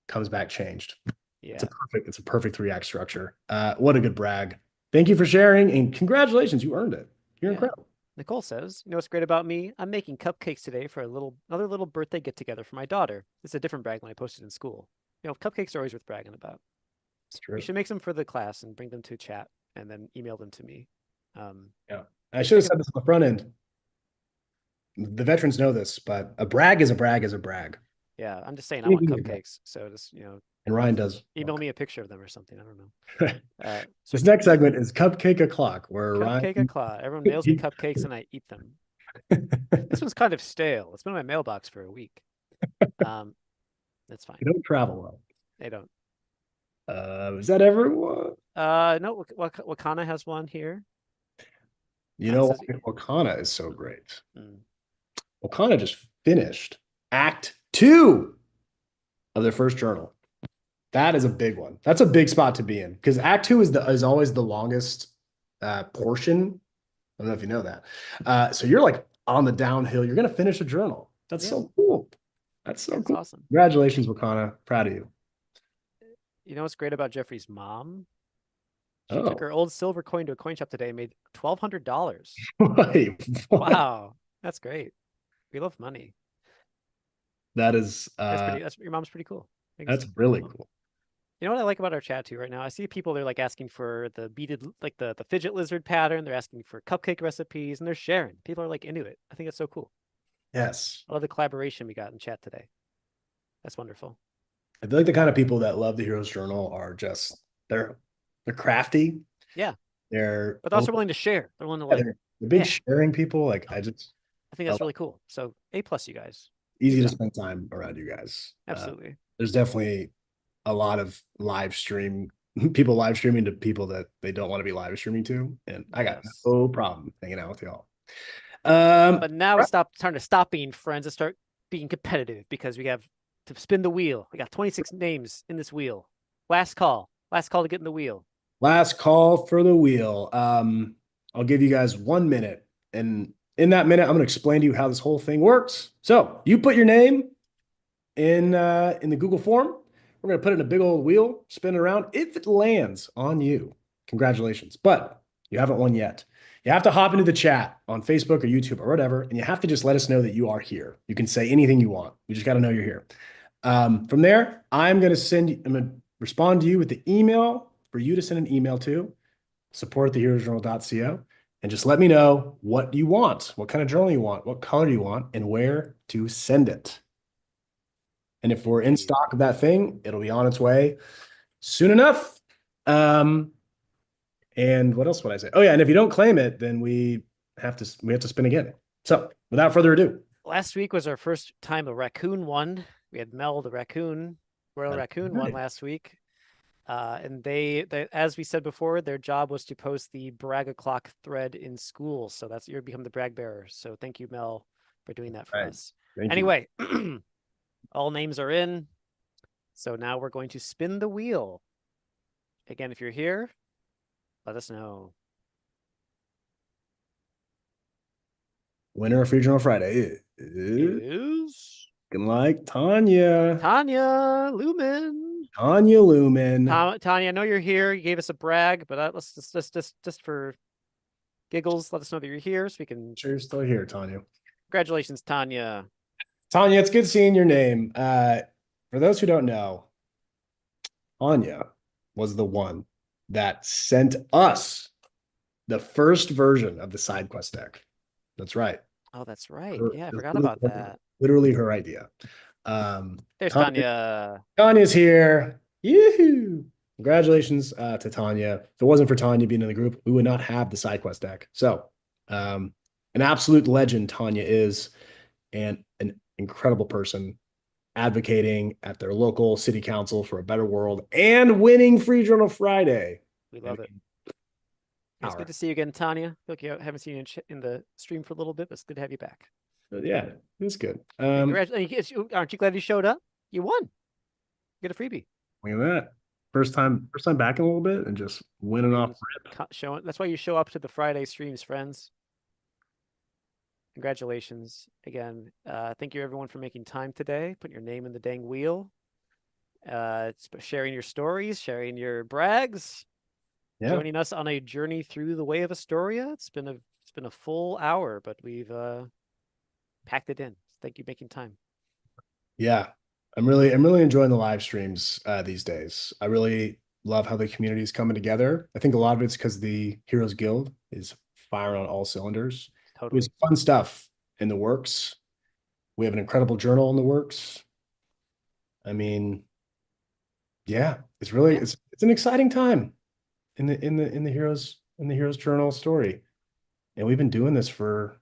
Comes back changed. Yeah. It's a perfect 3-act structure. What a good brag. Thank you for sharing and congratulations. You earned it. You're incredible. Nicole says, you know what's great about me? I'm making cupcakes today for another little birthday get together for my daughter. It's a different brag when I posted in school. You know, cupcakes are always worth bragging about. It's true. You should make some for the class and bring them to chat and then email them to me. Yeah. I should have said this on the front end. The veterans know this, but a brag is a brag is a brag. Yeah, I'm just saying I want cupcakes. So just, and Ryan does. Email me a picture of them or something. I don't know. This next segment is Cupcake O'Clock, where Cupcake Ryan... o'clock. Everyone mails me cupcakes and I eat them. This one's kind of stale. It's been in my mailbox for a week. That's fine. They don't travel well. They don't. Is that everyone? No, Wakana has one here. You know, Wakana is so great. Mm. Wakana just finished Act 2 of their first journal. That is a big one. That's a big spot to be in because Act 2 is always the longest portion. I don't know if you know that. So you're like on the downhill. You're going to finish a journal. That's so cool. That's so cool. Awesome. Congratulations, Wakana. Proud of you. You know what's great about Jeffrey's mom? She took Oh, her old silver coin to a coin shop today and made $1,200. wait, what? Wow, that's great. We love money. That is That's your mom's pretty cool. that's Thanks. really cool. You know what I like about our chat too right now? I see people they're like asking for the beaded like the fidget lizard pattern. They're asking for cupcake recipes and they're sharing. People are like into it. I think that's so cool. Yes. I love the collaboration we got in chat today. That's wonderful. I feel like the kind of people that love the Heroes Journal are just they're crafty. Yeah, They're but they're also willing to share. They're willing to like, they're big yeah, sharing people. Like I think I that's love really cool. So A plus, you guys. Good easy to job. spend time around you guys. Absolutely. There's definitely a lot of live stream people live streaming to people that they don't want to be live streaming to, and I got Yes. no problem hanging out with y'all. But now it's time to stop being friends and start being competitive because we have to spin the wheel. We got 26 names in this wheel. Last call. Last call to get in the wheel. Last call for the wheel. I'll give you guys 1 minute, and in that minute, I'm going to explain to you how this whole thing works. So you put your name in the Google form. We're going to put it in a big old wheel, spin it around. If it lands on you, congratulations. But you haven't won yet. You have to hop into the chat on Facebook or YouTube or whatever, and you have to just let us know that you are here. You can say anything you want. We just got to know you're here. From there, I'm going to respond to you with the email for you to send an email to support@theheroesjournal.co, and just let me know what you want, what kind of journal you want, what color you want, and where to send it. And if we're in Indeed. stock of that thing, it'll be on its way soon enough. And what else would I say? Oh yeah, and if you don't claim it, then we have to spin again. So without further ado, Last week was our first time a raccoon won. We had Mel the raccoon, Royal Raccoon won right. last week. And they, as we said before, their job was to post the brag o'clock thread in school. So that's you're become the brag bearer. So thank you, Mel, for doing that for Right. us. Thank you. Anyway, all names are in. So now we're going to spin the wheel. Again, if you're here, let us know. Winner of Free Journal Friday is Is looking like Tanya. Tanya Lumen. Tanya Lumen. Tanya, I know you're here. You gave us a brag, but let's just for giggles, let us know that you're here so we can. Sure, you're still here, Tanya. Congratulations, Tanya. Tanya, it's good seeing your name. For those who don't know, Tanya was the one that sent us the first version of the side quest deck. That's right. Oh, that's right. Her, Yeah, I forgot about that. literally her idea. There's Tanya. Tanya's here. Yoo-hoo! Congratulations to Tanya. If it wasn't for Tanya being in the group, we would not have the side quest deck. So, an absolute legend, Tanya is, and an incredible person advocating at their local city council for a better world and winning Free Journal Friday. We love it. It's Power. good to see you again, Tanya. I feel like you haven't seen you in the stream for a little bit, but it's good to have you back. Yeah, it was good. Aren't you glad you showed up? You won. Get a freebie. Look at that. First time back in a little bit and just winning off rip. Showing. That's why you show up to the Friday streams, friends. Congratulations again. Thank you everyone for making time today. Put your name in the dang wheel. Sharing your stories, sharing your brags. Yeah. Joining us on a journey through the way of Astoria. It's been a full hour, but we've packed it in. Thank you for making time. Yeah. I'm really enjoying the live streams these days. I really love how the community is coming together. I think a lot of it's because the Heroes Guild is firing on all cylinders. Totally. There's fun stuff in the works. We have an incredible journal in the works. I mean, yeah, it's really it's an exciting time in the Heroes Journal story. And we've been doing this for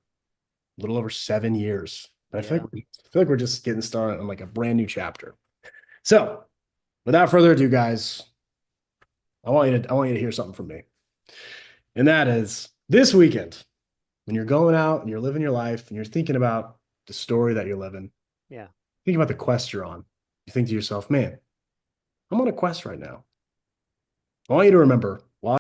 a little over 7 years. But I feel like we're just getting started on like a brand new chapter. So, without further ado, guys, I want you to hear something from me. And that is this weekend, when you're going out and you're living your life and you're thinking about the story that you're living. Yeah. Think about the quest you're on. You think to yourself, man, I'm on a quest right now. I want you to remember